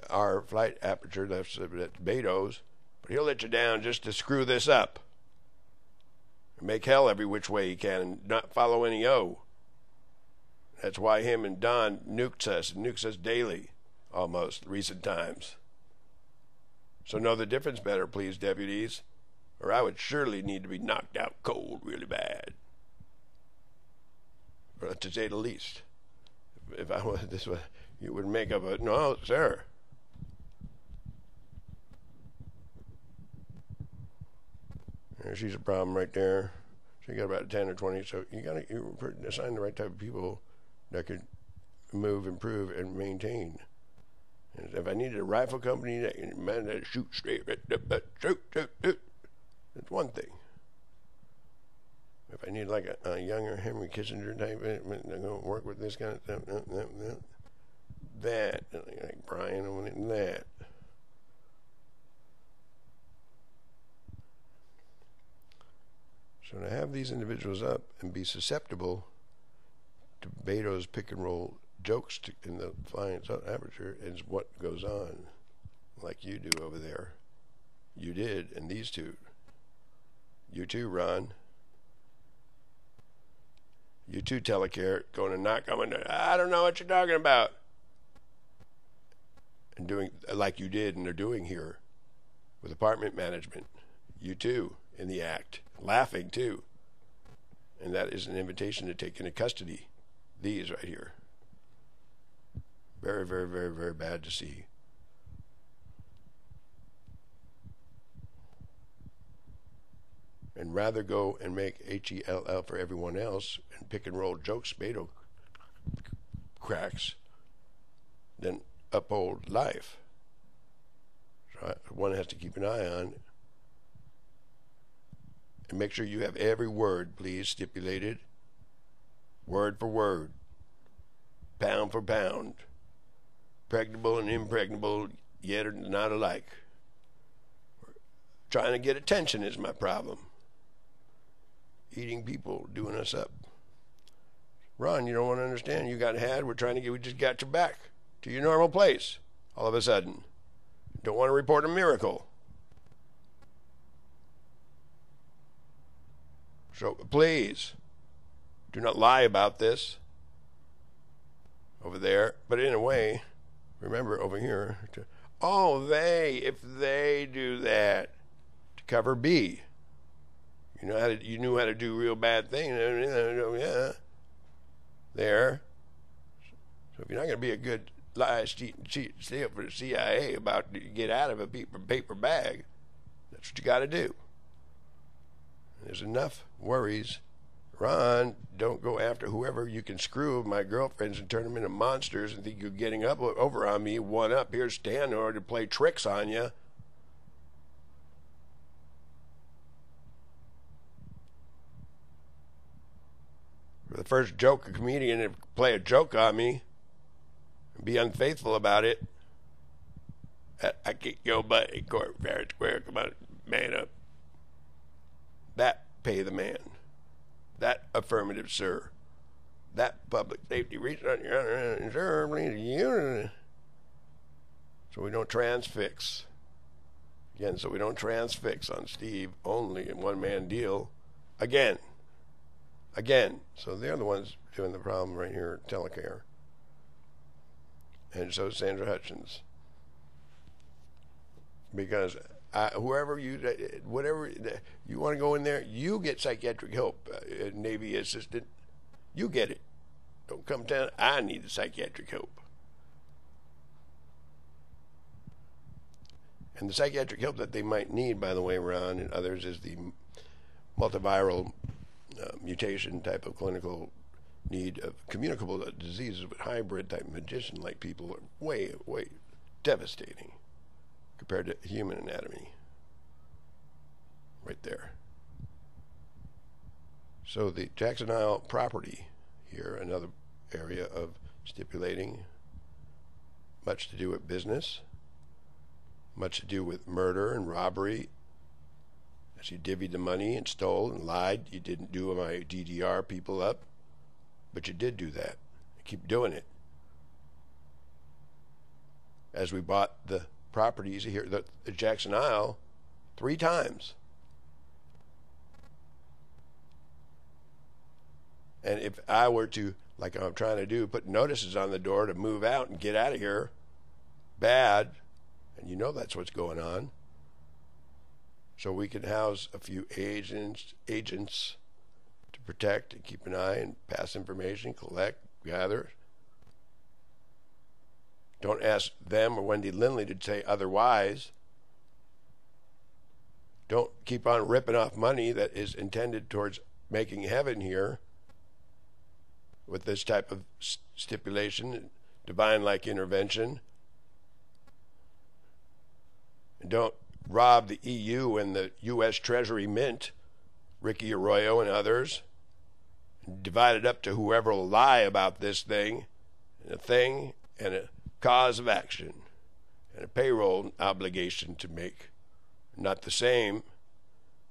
our flight aperture, that's Beto's, but he'll let you down just to screw this up. Make hell every which way he can and not follow any O. That's why him and Don nuked us daily, almost, recent times. So know the difference better, please, deputies, or I would surely need to be knocked out cold really bad. Or to say the least. If I was this way, you would make up a, no, sir. She's a problem right there. So you got about 10 or 20. So you assign the right type of people that could move, improve, and maintain. And if I needed a rifle company that can shoot straight, shoot, that's one thing. If I need like a younger Henry Kissinger type, I'm going to work with this kind of stuff, that, like Brian, and that. So to have these individuals up and be susceptible to Beto's pick and roll jokes in the flying aperture is what goes on, like you do over there. You did, and these two. You too, Ron. You too, Telecare, going to knock on my door. I don't know what you're talking about. And doing like you did and are doing here with apartment management. You too, in the act. Laughing too. And that is an invitation to take into custody these right here. Very, very, very, very bad to see. And rather go and make HELL for everyone else and pick and roll jokes, Beto cracks, than uphold life. So one has to keep an eye on. And make sure you have every word, please, stipulated. Word for word. Pound for pound. Pregnable and impregnable, yet are not alike. Trying to get attention is my problem. Eating people, doing us up. Ron, you don't want to understand. You got had. We just got you back to your normal place all of a sudden. Don't want to report a miracle. So please, do not lie about this over there. But in a way, remember over here, if they do that to cover B. You knew how to do real bad things. Yeah. There. So if you're not going to be a good lie, steal for the CIA about to get out of a paper bag, that's what you got to do. There's enough worries. Ron, don't go after whoever you can screw my girlfriends and turn them into monsters and think you're getting over on me, one up here, stand or to play tricks on you. For the first joke, a comedian to play a joke on me and be unfaithful about it. I kick your butt in court, fair and square. Come on, man up. That pay the man. That affirmative, sir. That public safety reason on your sir, so we don't transfix. Again, so we don't transfix on Steve only in one-man deal. Again. So they're the ones doing the problem right here at Telecare. And so Sandra Hutchins. Because whatever you want to go in there, you get psychiatric help, Navy assistant. You get it. Don't come down. I need the psychiatric help. And the psychiatric help that they might need, by the way, Ron and others, is the multiviral mutation type of clinical need of communicable diseases with hybrid type magician-like people are way, way devastating compared to human anatomy. Right there. So the Jackson Isle property here, another area of stipulating much to do with business, much to do with murder and robbery As you divvied the money and stole and lied. You didn't do my DDR people up, but you did do that. You keep doing it. As we bought the properties here, the Jackson Isle, 3 times. And if I were to, like I'm trying to do, put notices on the door to move out and get out of here, bad, and you know that's what's going on, so we can house a few agents to protect and keep an eye and pass information, collect, gather. Don't ask them or Wendy Lindley to say otherwise. Don't keep on ripping off money that is intended towards making heaven here with this type of stipulation, divine-like intervention. And don't rob the EU and the U.S. Treasury Mint, Ricky Arroyo and others, and divide it up to whoever will lie about this thing and a cause of action and a payroll obligation to make. Not the same.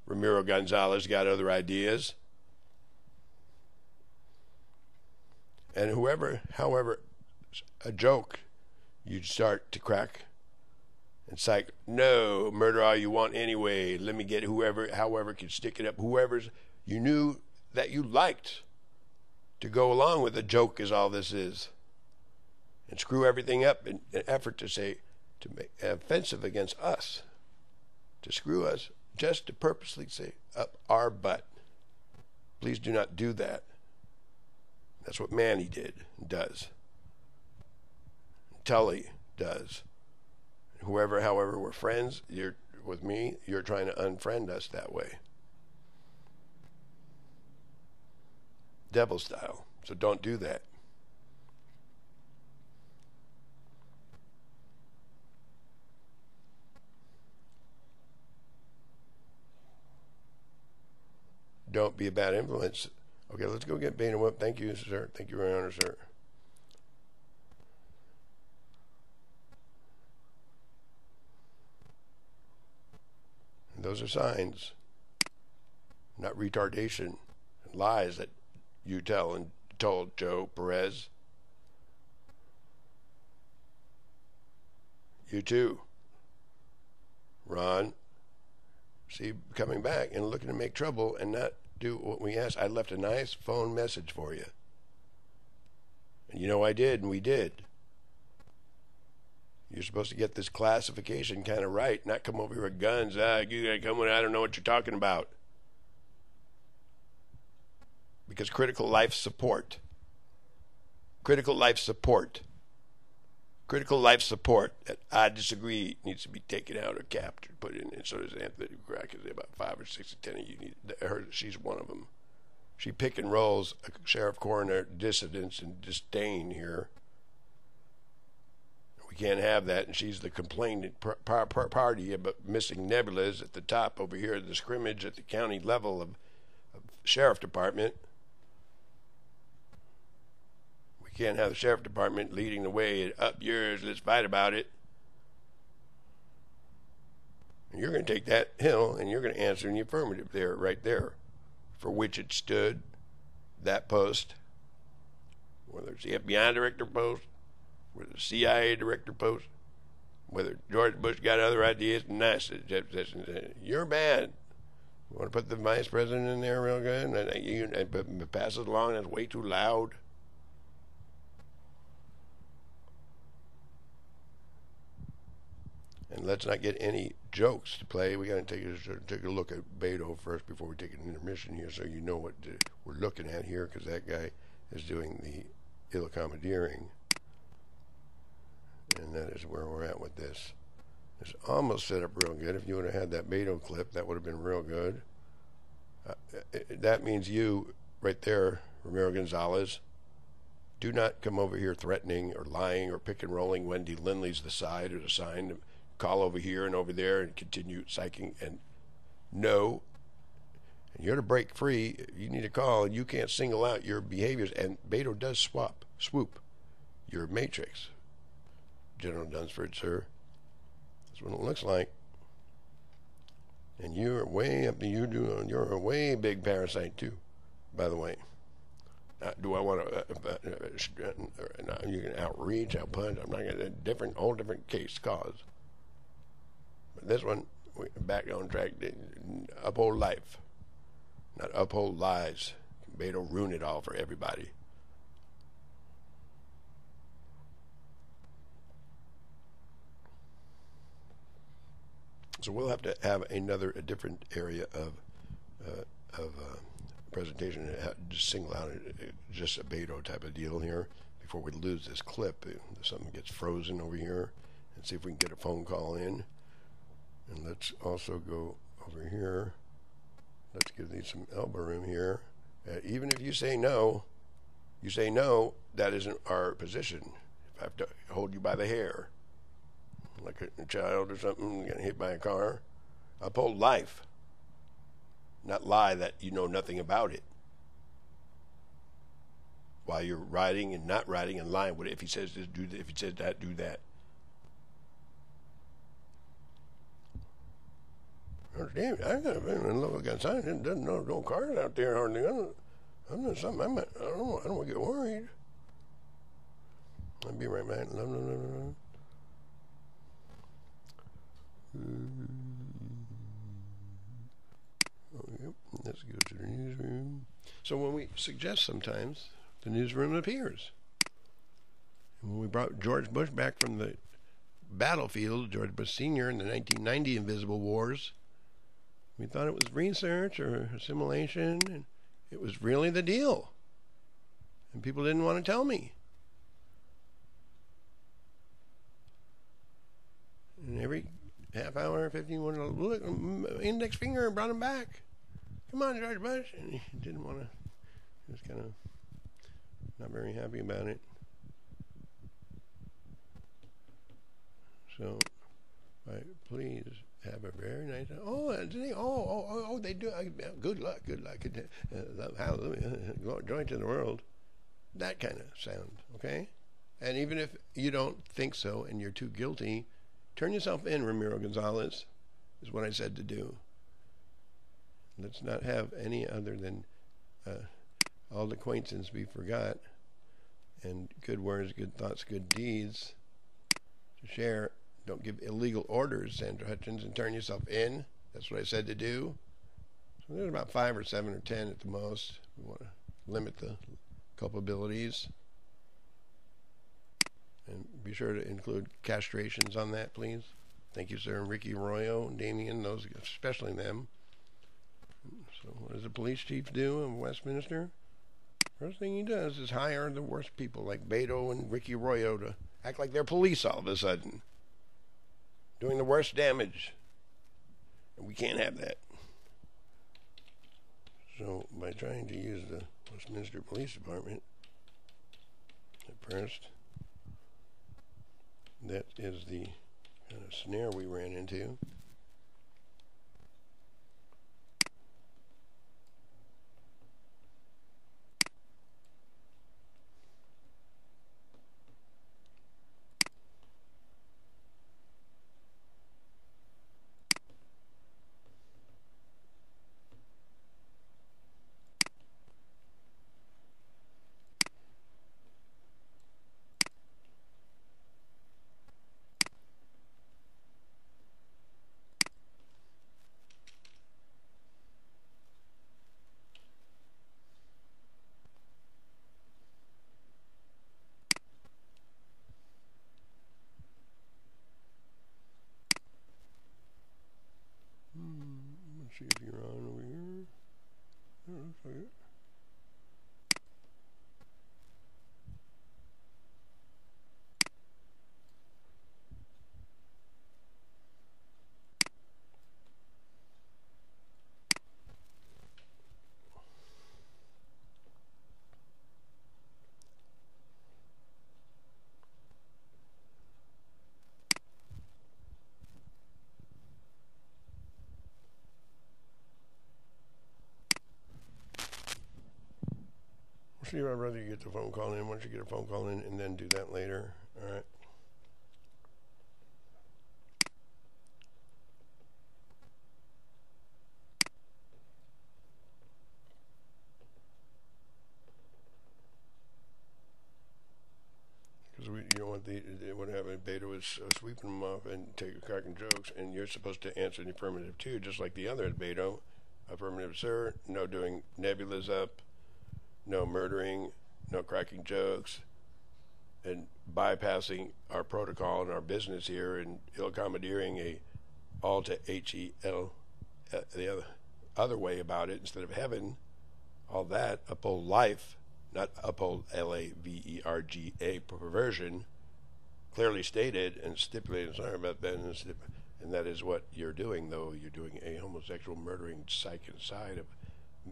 Ramiro Gonzalez got other ideas. And however, a joke you'd start to crack. It's like, no, murder all you want anyway. Let me get however can stick it up. Whoever's you knew that you liked to go along with a joke is all this is. And screw everything up in an effort to make offensive against us. To screw us, just to purposely say up our butt. Please do not do that. That's what Manny did and does. Tully does. However, we're friends, you're with me, you're trying to unfriend us that way. Devil style. So don't do that. Don't be a bad influence. Okay, let's go get Beta Whip. Thank you, sir. Thank you, Your Honor, sir. And those are signs, not retardation, lies that you tell and told Joe Perez. You too, Ron. See, coming back and looking to make trouble and not do what we asked. I left a nice phone message for you. And you know I did, and we did. You're supposed to get this classification kind of right, not come over here with guns. You gotta come when I don't know what you're talking about. Because critical life support, I disagree, needs to be taken out or captured, put in, and so does Anthony Crack. About 5 or 6 or 10 of you need her. She's one of them. She pick and rolls a sheriff coroner dissidence and disdain here. We can't have that, and she's the complaining party about missing nebulas at the top over here, the scrimmage at the county level of sheriff department. We can't have the sheriff department leading the way. Up yours, let's fight about it. And you're going to take that hill and you're going to answer in the affirmative there, right there, for which it stood, that post, whether it's the FBI director post, whether the CIA director post, whether George Bush got other ideas, nice. You're bad. You want to put the vice president in there real good and pass it along? That's way too loud. And let's not get any jokes to play. We got to take a look at Beto first before we take an intermission here, so you know what we're looking at here, because that guy is doing the ill commandeering, and that is where we're at with this. It's almost set up real good. If you would have had that Beto clip, that would have been real good. That means you, right there, Ramiro Gonzalez, do not come over here threatening or lying or pick and rolling Wendy Lindley's the side or the sign to call over here and over there and continue psyching. And no, and you're to break free. You need to call, and you can't single out your behaviors. And Beto does swoop your matrix. General Dunsford, sir. That's what it looks like. And you're way up. You're a way big parasite too, by the way. Do I want to? You can outreach, outpunch. I'm not going to whole different case cause. But this one, back on track. Uphold life, not uphold lies. Beto ruin it all for everybody. So we'll have to have a different area of presentation, just single out just a Beto type of deal here before we lose this clip. Something gets frozen over here, and see if we can get a phone call in. And let's also go over here. Let's give these some elbow room here. Even if you say no, that isn't our position. If I have to hold you by the hair, like a child or something, getting hit by a car, uphold life, not lie that you know nothing about it. While you're riding and not riding and lying, what if he says this, do that? If he says that, do that. Understand? I got been look at signs. It doesn't know no cars out there hardly. I'm not something. I don't want to get worried. I'll be right back. No. Oh, yep. Let's go to the newsroom. So when we suggest sometimes, the newsroom appears. And when we brought George Bush back from the battlefield, George Bush Sr. in the 1990 Invisible Wars, we thought it was research or assimilation, and it was really the deal. And people didn't want to tell me. And every half hour, 15 minutes, look, index finger and brought him back. Come on, George Bush. And he didn't want to. He was kind of not very happy about it. So, please have a very nice. They do. Good luck. Hallelujah. Joy to the world. That kind of sound, okay? And even if you don't think so and you're too guilty, turn yourself in, Ramiro Gonzalez, is what I said to do. Let's not have any other than all acquaintance be forgot, and good words, good thoughts, good deeds to share. Don't give illegal orders, Sandra Hutchins, and turn yourself in. That's what I said to do. So there's about 5 or 7 or 10 at the most. We want to limit the culpabilities. And be sure to include castrations on that, please. Thank you, sir. And Ricky Arroyo, Damien, those, especially them. So what does the police chief do in Westminster? First thing he does is hire the worst people like Beto and Ricky Arroyo to act like they're police all of a sudden, doing the worst damage. And we can't have that. So by trying to use the Westminster Police Department at first, that is the kind of snare we ran into. Let's see if you're on over here. Oh, looks like it. See, I'd rather you get the phone call in. Why don't you get a phone call in and then do that later? All right. don't want what happened. Beta was sweeping them off and cracking jokes, and you're supposed to answer the affirmative too, just like the other Beta. Affirmative, sir. No doing nebulas up. No murdering. No cracking jokes. And bypassing our protocol and our business here, and ill-commandeering a Alta HEL, the other way about it instead of heaven. All that uphold life, not uphold LAVERGA perversion, clearly stated and stipulated. Sorry about that. And that is what you're doing, though. You're doing a homosexual murdering psychic side of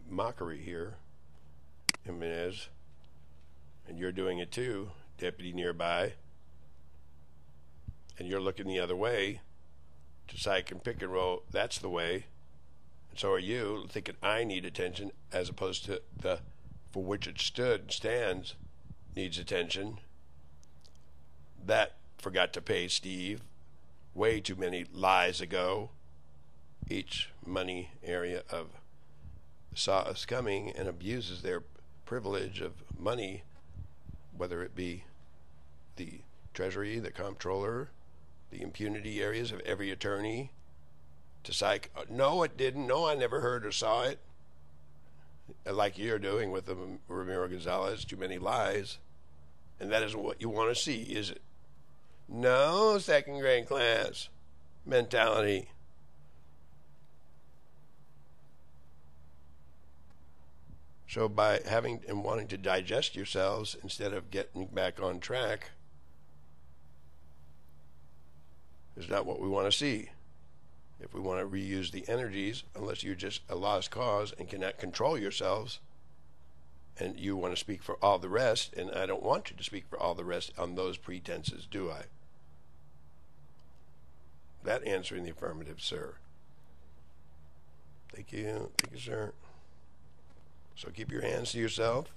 mockery here, Jimenez. And you're doing it too, deputy nearby. And you're looking the other way to psych and pick and roll. That's the way. And so are you, thinking I need attention as opposed to the for which it stands needs attention. That forgot to pay Steve way too many lies ago. Each money area of saw us coming and abuses their privilege of money, whether it be the Treasury, the Comptroller, the impunity areas of every attorney, to psych. No, it didn't. No, I never heard or saw it. Like you're doing with the Ramiro Gonzalez, too many lies. And that isn't what you want to see, is it? No, second grade class mentality. So by having and wanting to digest yourselves instead of getting back on track is not what we want to see. If we want to reuse the energies, unless you're just a lost cause and cannot control yourselves, and you want to speak for all the rest, and I don't want you to speak for all the rest on those pretenses, do I? That answer in the affirmative, sir. Thank you. Thank you, sir. So keep your hands to yourself.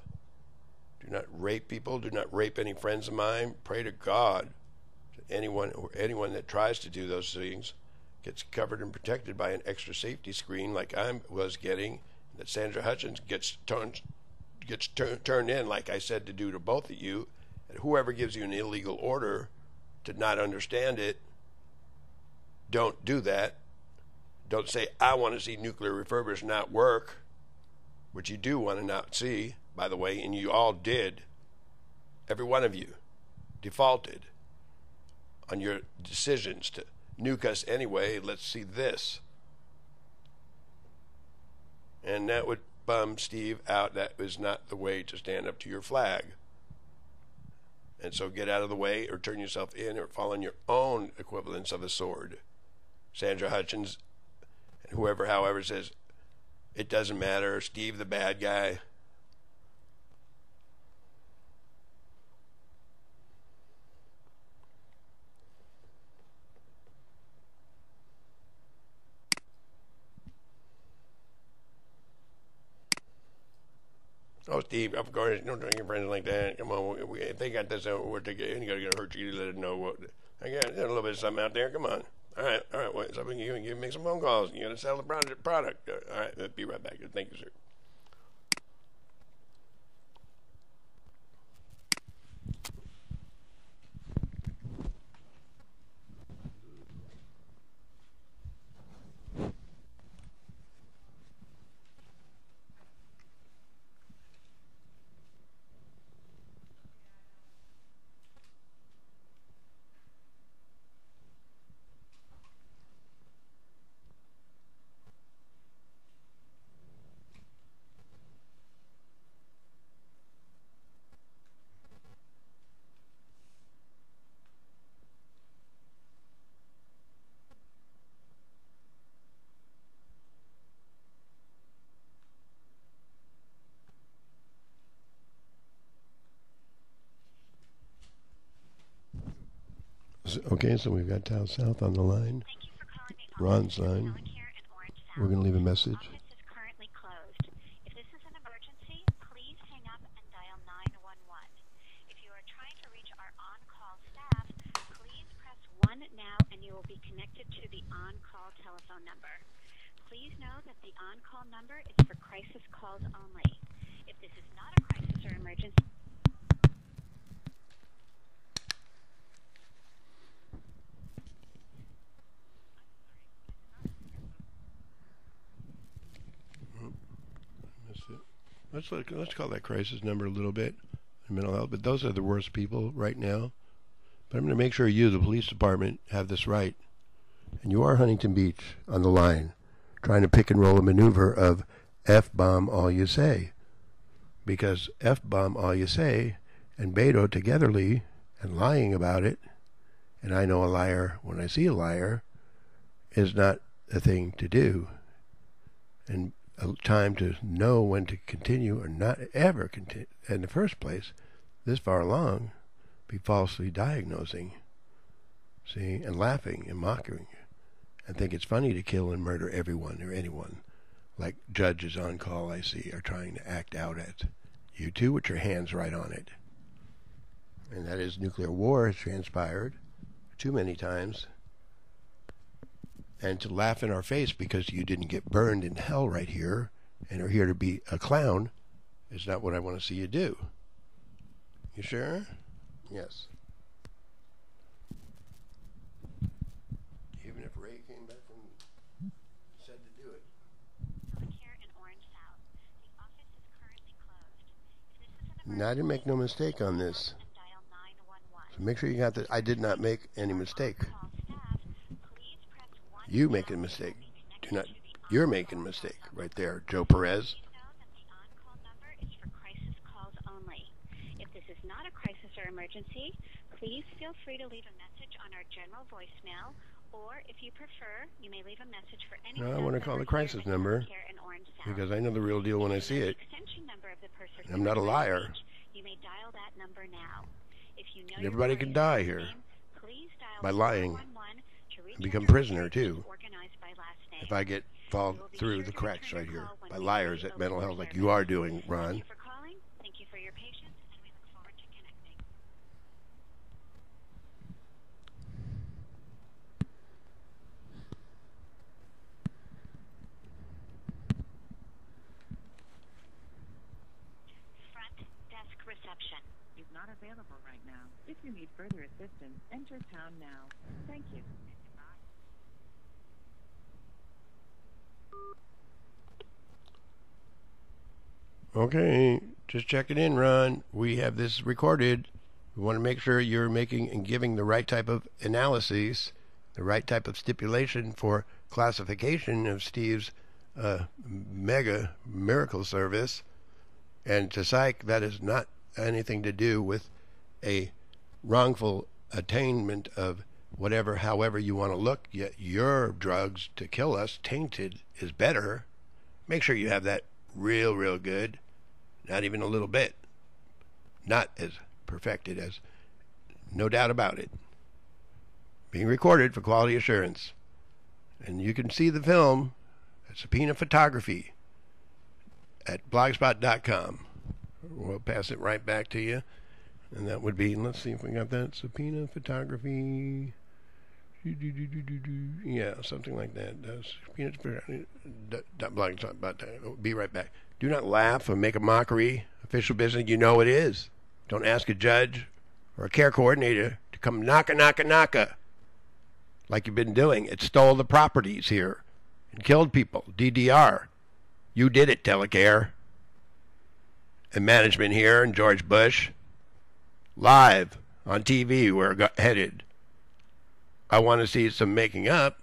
Do not rape people. Do not rape any friends of mine. Pray to God that anyone that tries to do those things gets covered and protected by an extra safety screen like I was getting, that Sandra Hutchins gets turned in, like I said to do to both of you. And whoever gives you an illegal order to not understand it, don't do that. Don't say, I want to see nuclear refurbished not work, which you do want to not see, by the way, and you all did. Every one of you defaulted on your decisions to nuke us anyway. Let's see this. And that would bum Steve out. That was not the way to stand up to your flag. And so get out of the way or turn yourself in or fall on your own equivalence of a sword. Sandra Hutchins and whoever, however, says it doesn't matter, Steve the bad guy. Oh, Steve, of course, don't tell your friends like that. Come on, if they got this, we're ain't gonna hurt you. Let them know what. I got a little bit of something out there. Come on. All right. Wait, so you make some phone calls. You gotta sell the product. All right, let's be right back. Thank you, sir. Okay, so we've got Down South on the line. Ron's line. We're going to leave a message. Office is currently closed. If this is an emergency, please hang up and dial 911. If you are trying to reach our on-call staff, please press 1 now and you will be connected to the on-call telephone number. Please know that the on-call number is for crisis calls only. If this is not a crisis or emergency, Let's call that crisis number a little bit, mental health. But those are the worst people right now. But I'm going to make sure you, the police department, have this right. And you are Huntington Beach on the line, trying to pick and roll a maneuver of F-bomb all you say. Because F-bomb all you say and Beto togetherly and lying about it, and I know a liar when I see a liar, is not a thing to do. And a time to know when to continue or not ever continue in the first place, this far along, be falsely diagnosing, see, and laughing and mocking, and think it's funny to kill and murder everyone or anyone, like judges on call I see are trying to act out at. You too, with your hands right on it. And that is nuclear war has transpired too many times. And to laugh in our face because you didn't get burned in hell right here and are here to be a clown is not what I want to see you do. You sure? Yes. Even if Ray came back and said to do it. Here in Orange South. The office is currently closed. If this is an Now, I didn't make no mistake on this. and dial 911. So make sure you got that. I did not make any mistake. Call staff. Please press 1. You make a mistake. Do not. You're making a mistake right there, Joe Perez. Please know that the on-call number is for crisis calls only. If this is not a crisis or emergency, please feel free to leave a message on our general voicemail, or if you prefer, you may leave a message for any. No, I want to call the crisis number because I know the real deal when I see it. Extension number of the person I'm not a liar. You may dial that number now. If you know And everybody can die here please dial by lying 911 to reach and become out prisoner to too. organized by last name. If I get fall through the cracks right here by liars at mental health like you are doing, Thank Ron. you for calling. Thank you for your patience, and we look forward to connecting. Front desk reception. Is not available right now. If you need further assistance, enter pound now. Thank you. Okay, just checking in, Ron. We have this recorded. We want to make sure you're making and giving the right type of analyses, the right type of stipulation for classification of Steve's mega miracle service. And to psych, that is not anything to do with a wrongful attainment of whatever, however you want to look. Yet your drugs to kill us, tainted, is better. Make sure you have that real good. Not even a little bit. Not as perfected as, no doubt about it. Being recorded for quality assurance. And you can see the film at Subpoena Photography at blogspot.com. We'll pass it right back to you. And that would be, let's see if we got that. Subpoena Photography. Yeah, something like that. Blogspot.com. Be right back. Do not laugh or make a mockery. Official business, you know it is. Don't ask a judge or a care coordinator to come knocka like you've been doing. It stole the properties here and killed people. DDR. You did it, Telecare. And management here and George Bush. Live on TV where it got headed. I want to see some making up.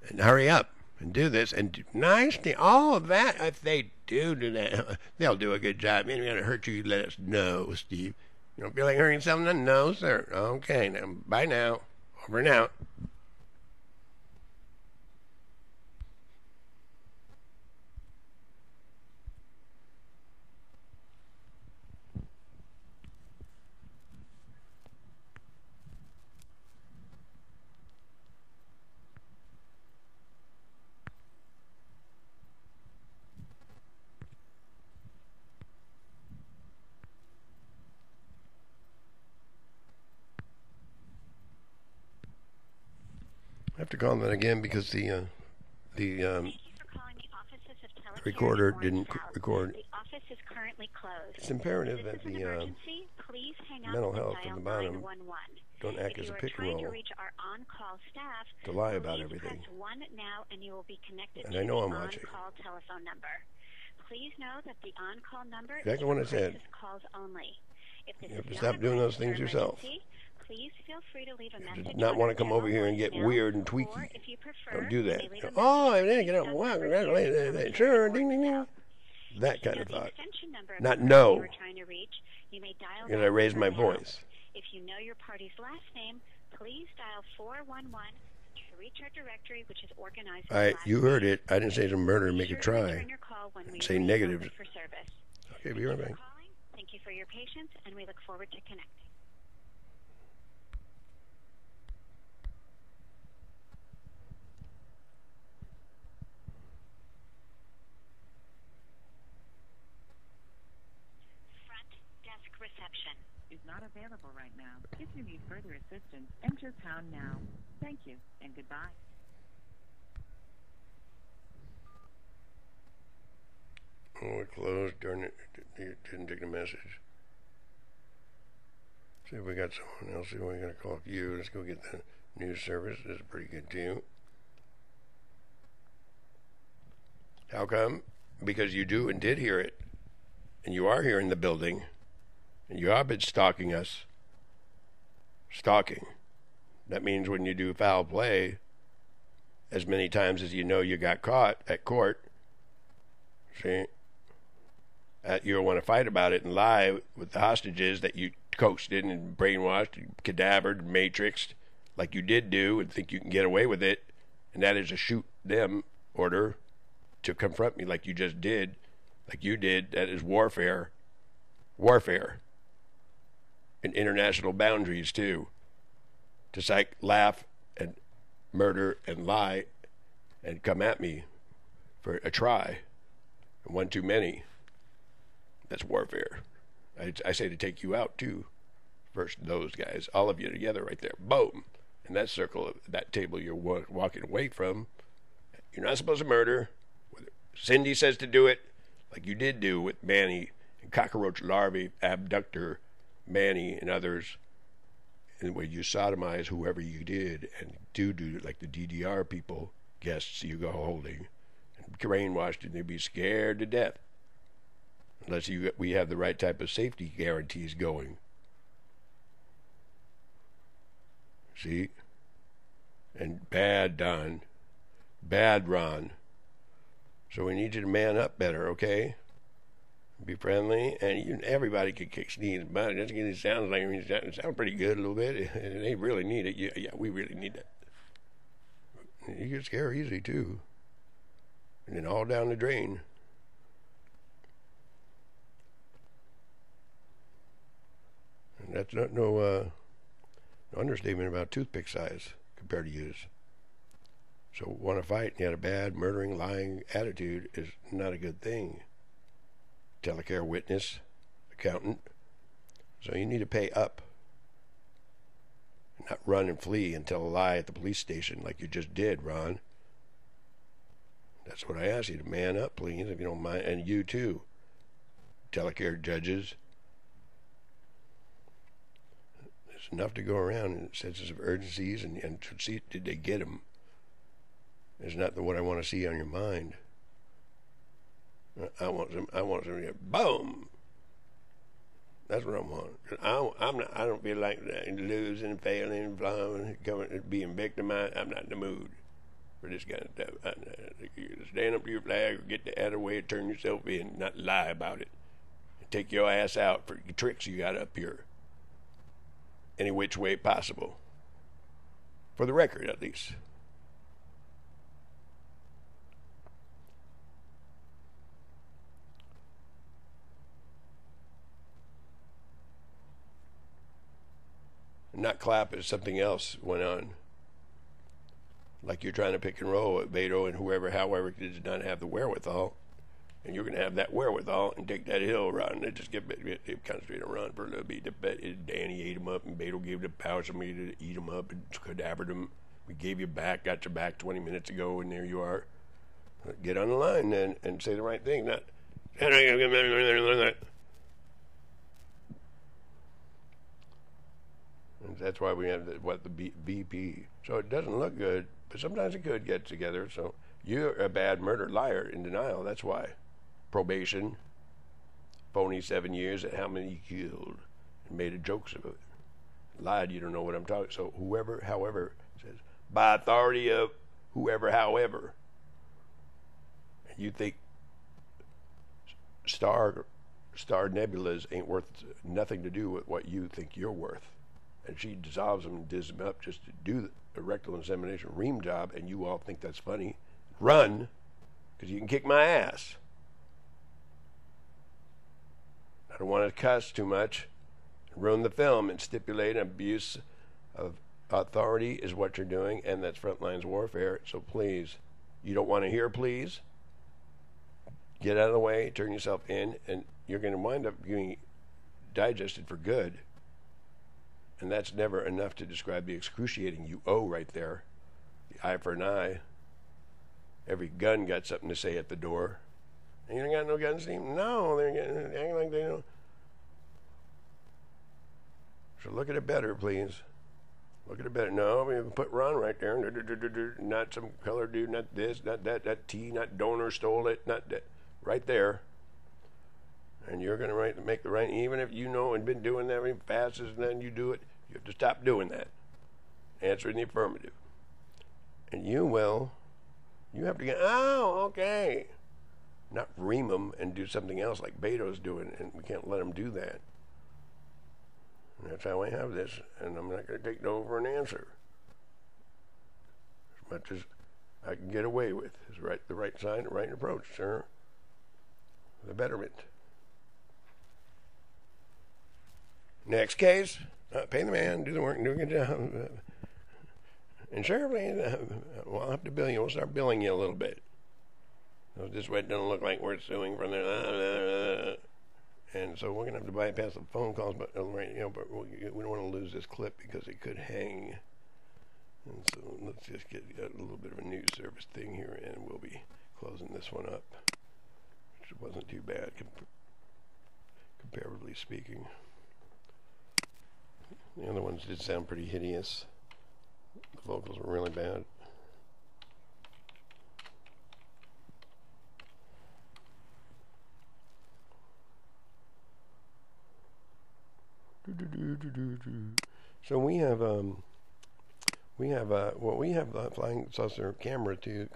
And hurry up and do this. And do nice thing. All of that, if they do that, they'll do a good job. If it's going to hurt you, you let us know, Steve. You don't feel like hurting something? No, sir. Okay, now, bye now. Over and out. I have to call that again because Thank you for calling the offices of Telecare recorder in Orange didn't South. record. The office is currently closed. It's imperative If that this is an the emergency, please hang up mental and health dial on the bottom 911. don't act If as you a are pick and trying to roll reach our on-call staff, to lie about please everything. press 1 now and you will be connected And to I know the I'm watching. on-call telephone number. Please know that the on-call number Exactly is what I for said. crisis calls only. If this You have to is stop not a doing those crisis or things yourself. emergency, please feel free to leave a You message. do not on want our to come over here and general get voicemail, weird and or tweaky. if you prefer, Don't do you that. may leave a Oh, I message didn't get up. on Wow, the congratulations. telephone Sure, or ding, ding, ding. voicemail. That If you kind know of the thought. extension number of Not the person no. you are trying to reach, you may dial Because that I raised my number now. voice. If you know your party's last name, please dial 411 to reach our directory, which is organized by last You heard name. it. I didn't say it's a murder. Make Be a sure to try. return your call when we Say reopen negatives. for service. Okay, be right Thank you back. for calling. Thank you for your patience, and we look forward to connecting. Front desk reception. Is not available right now. If you need further assistance, enter pound now. Thank you and goodbye. Oh, it closed during it. You didn't take the message. See if we got someone else. See if we're going to call up you. Let's go get the news service. This is pretty good too. How come? Because you do and did hear it. And you are here in the building. And you have been stalking us. Stalking. That means when you do foul play, as many times as you know you got caught at court, see, you'll want to fight about it and lie with the hostages that you coasted and brainwashed, and cadavered, and matrixed, like you did do, and think you can get away with it. And that is a shoot them order to confront me like you just did, like you did. That is warfare. Warfare. And international boundaries, too. To laugh and murder and lie and come at me for a try. And one too many. That's warfare. I say to take you out, too. First, those guys. All of you together right there. Boom. In that circle, that table you're walking away from, you're not supposed to murder. Cindy says to do it, like you did do with Manny and cockroach larvae abductor Manny and others, and where you sodomize whoever you did, and do like the DDR people, guests you go holding, and brainwashed, and they'd be scared to death unless we have the right type of safety guarantees going. See? And bad Don, bad Ron. So we need you to man up better, okay? Be friendly, and everybody can kick Sneed's butt. It sounds like it sounds pretty good a little bit, and they really need it. Yeah, we really need that. You get scared easy too, and then all down the drain. And that's not no understatement about toothpick size compared to use. So want to fight and you had a bad, murdering, lying attitude is not a good thing. Telecare witness, accountant. So you need to pay up. Not run and flee and tell a lie at the police station like you just did, Ron. That's what I ask you, to man up, please, if you don't mind. And you too, telecare judges. There's enough to go around in senses of urgencies and to see, did they get them? It's not what I want to see on your mind. I want some boom. That's what I want. I don't feel like losing, failing, flying, being victimized. I'm not in the mood for this kind of stuff. You stand up to your flag or get the other way and turn yourself in, not lie about it. And take your ass out for the tricks you got up here. Any which way possible. For the record, at least. Not clap as something else went on. Like you're trying to pick and roll at Beto and whoever, however, does not have the wherewithal. And you're going to have that wherewithal and take that hill run and just concentrate on run for a little bit. Danny ate him up and Beto gave the power to me to eat him up and cadavered him. We gave you back, got you back 20 minutes ago, and there you are. Get on the line then and say the right thing. Not. And that's why we have the BP. So it doesn't look good, but sometimes it could get together. So you're a bad murder liar in denial. That's why. probation, phony 7 years, and how many you killed, and made jokes of it. Lied, you don't know what I'm talking. So whoever, however, says, by authority of whoever, however, and you think star nebulas ain't worth nothing to do with what you think you're worth. And she dissolves them and digs them up just to do the rectal insemination ream job, and you all think that's funny. Run, because you can kick my ass. I don't want to cuss too much, ruin the film, and stipulate abuse of authority is what you're doing, and that's frontlines warfare. So please, you don't want to hear please? Get out of the way, turn yourself in, and you're going to wind up being digested for good. And that's never enough to describe the excruciating you owe right there. The eye for an eye. Every gun got something to say at the door. And you don't got no guns, Steve? No, they're acting like they don't. So look at it better, please. Look at it better. No, we put Ron right there. Not some color dude, not this, not that, not T, not donor stole it, not that. Right there. And you're going to make the right, even if you know and been doing that fast as then you do it, you have to stop doing that. Answer in the affirmative. And you will. You have to get, oh, okay. Not ream them and do something else like Beto's doing, and we can't let him do that. And that's how I have this, and I'm not going to take no for an answer. As much as I can get away with is the right sign, the right approach, sir. The betterment. Next case, pay the man, do the work, and do a good job. And Sheriff, well, I'll have to bill you. We'll start billing you a little bit. So this way it doesn't look like we're suing from there. And so we're going to have to bypass the phone calls, but but we don't want to lose this clip because it could hang. And so let's just get a little bit of a news service thing here, and we'll be closing this one up, which wasn't too bad, comparatively speaking. The other ones did sound pretty hideous. The vocals were really bad. So we have flying saucer cameras, and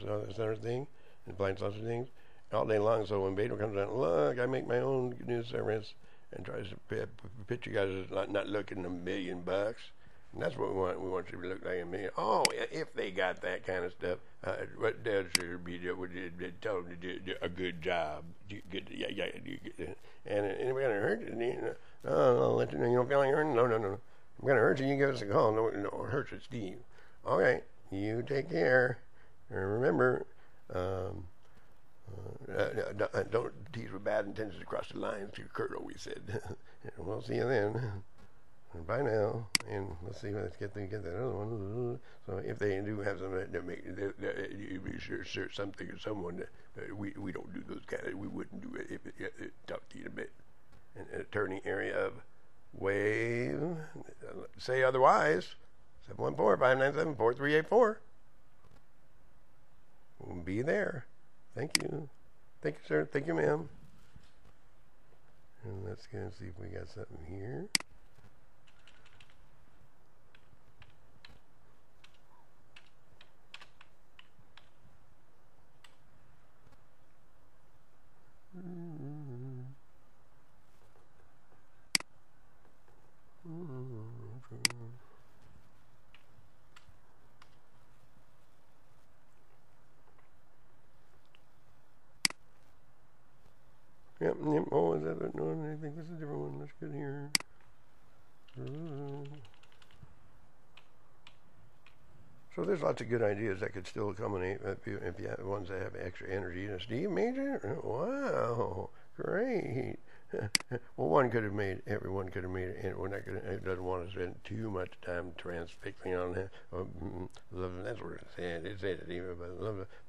other thing, and flying saucer things all day long. So when Beto comes out, look, I make my own news service, and tries to pitch you guys as not looking $1 million. And that's what we want. We want you to look like $1 million. Oh, if they got that kind of stuff, what Dad should be would tell them to do a good job. And anybody gonna hurt you? I'll let you know. You don't feel like hurting? No. I'm gonna hurt you. You give us a call. No, it hurts you, Steve. Okay, you take care. And remember, don't tease with bad intentions across the lines. Kurt always said. We'll see you then. Bye now, and let's see. Let's get that other one. So if they do have something that make you be sure something or someone that we don't do those kind of, we wouldn't do it if it talk to you in a bit. An attorney area of wave. Say otherwise. 714-597-4384. We'll be there. Thank you. Thank you, sir. Thank you, ma'am. And let's go see if we got something here. Yep. Oh, is that it? No, I think this is a different one. Let's get here. So there's lots of good ideas that could still accommodate if you have ones that have extra energy. And Steve Major, wow, great. Well, everyone could have made it, and we're not gonna. It doesn't want to spend too much time transfixing on that. That's what it said. It said it even,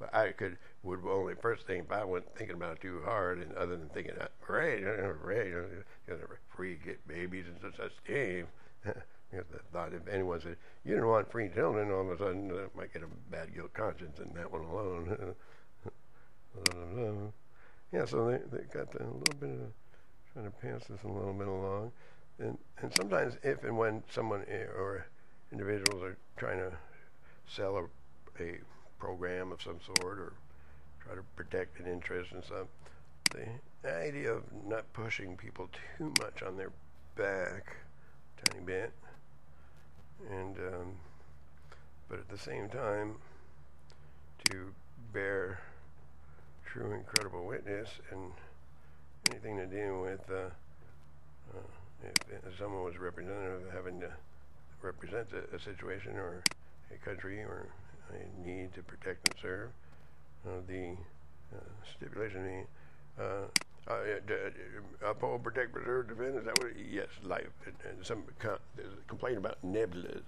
but I would only first thing if I wasn't thinking about it too hard, and other than thinking, great, free get babies and such thing. The thought if anyone said you didn't want free children, all of a sudden might get a bad guilt conscience in that one alone. yeah, so they got a little bit of trying to pass this a little bit along, and sometimes if and when someone or individuals are trying to sell a program of some sort or try to protect an interest and stuff, the idea of not pushing people too much on their back, tiny bit, and but at the same time to bear true and credible witness and anything to do with if someone was representative having to represent a situation or a country or a need to protect and serve, the stipulation uphold, protect, preserve, defend. Is that what? Yes, life. And some there's a complaint about nebulas.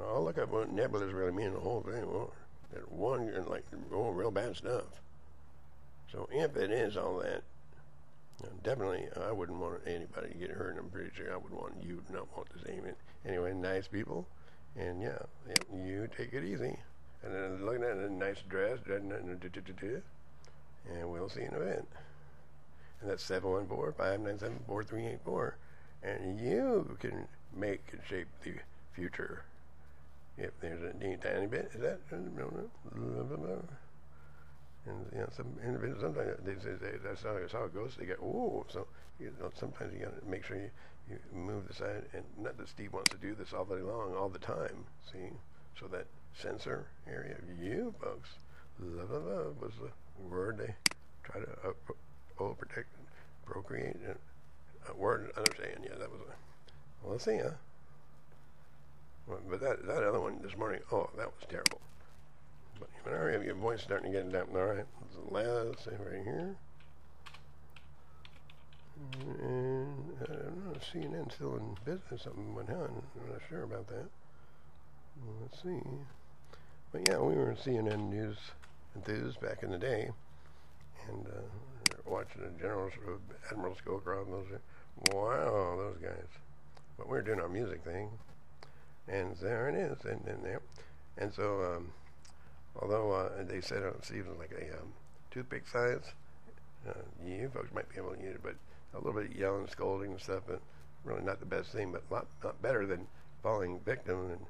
I'll look up what nebulas really mean. The whole thing. Well, that one like real bad stuff. So if it is all that, definitely I wouldn't want anybody to get hurt. And I'm pretty sure I would want you to not want the same. Anyway, nice people, and yeah, you take it easy. And then looking at a nice dress, and we'll see you in an event. And that's 714-597-4384. And you can make and shape the future. If there's a tiny bit, is that? And some individuals, sometimes they say that's how it goes. They get, so sometimes you got to make sure you move the side. And not that Steve wants to do this all day long, all the time. See? So that sensor area, you folks, love was the word they try to protect, procreate. A word, I understand, yeah, that was well, let's see, huh? But that other one this morning, that was terrible. But you already have your voice starting to get down. All right, let's see right here. And I don't know, CNN still in business. Something went on. I'm not sure about that. Let's see. But yeah, we were CNN news enthused back in the day, and watching the admirals go across those. Wow, those guys. But we were doing our music thing, and there it is, and so although they said it was like a toothpick size, you folks might be able to use it, but a little bit of yelling, scolding and stuff, but really not the best thing, but not better than falling victim. And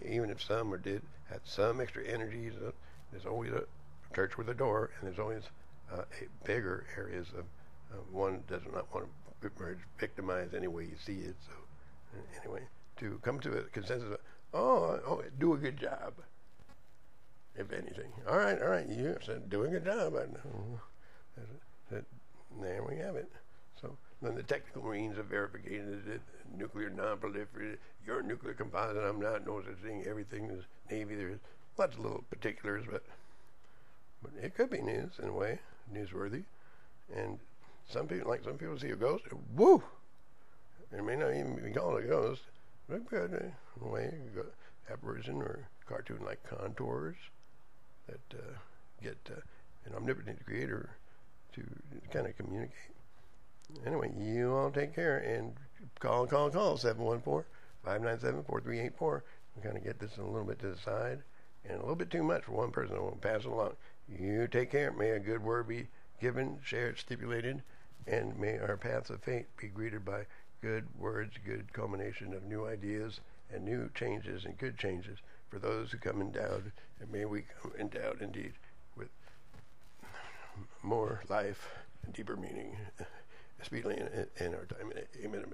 even if some had some extra energies, there's always a church with a door, and there's always bigger areas of one does not want to victimize any way you see it. So anyway, to come to a consensus of, do a good job, if anything. All right, you said do a good job. I know. There we have it. So then the technical means of verification is nuclear non-proliferation. You're a nuclear composite, I'm not. No such thing. Everything is Navy. There's lots of little particulars, but it could be news in a way, newsworthy. And some people see a ghost, woo! It may not even be called a ghost. Look good in a way, apparition or cartoon-like contours that get an omnipotent creator to kind of communicate. Anyway, you all take care and call 714-597-4384. We kind of get this a little bit to the side and a little bit too much for one person. I won't pass it along. You take care. May a good word be given, shared, stipulated, and may our paths of fate be greeted by good words, good culmination of new ideas and new changes and good changes for those who come endowed, and may we come endowed indeed with more life and deeper meaning speedily in our time. Amen.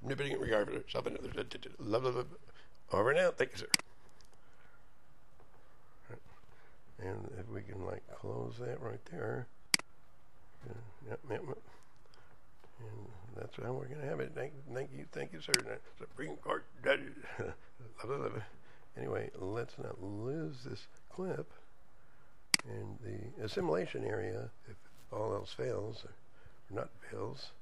Omnipotent regard for self and others. Love. Over and out. Thank you, sir. And if we can close that right there. Yep. And that's how we're going to have it. Thank you, sir. Supreme Court judges. Love. Anyway, let's not lose this clip. And the assimilation area, if all else fails, or not fails,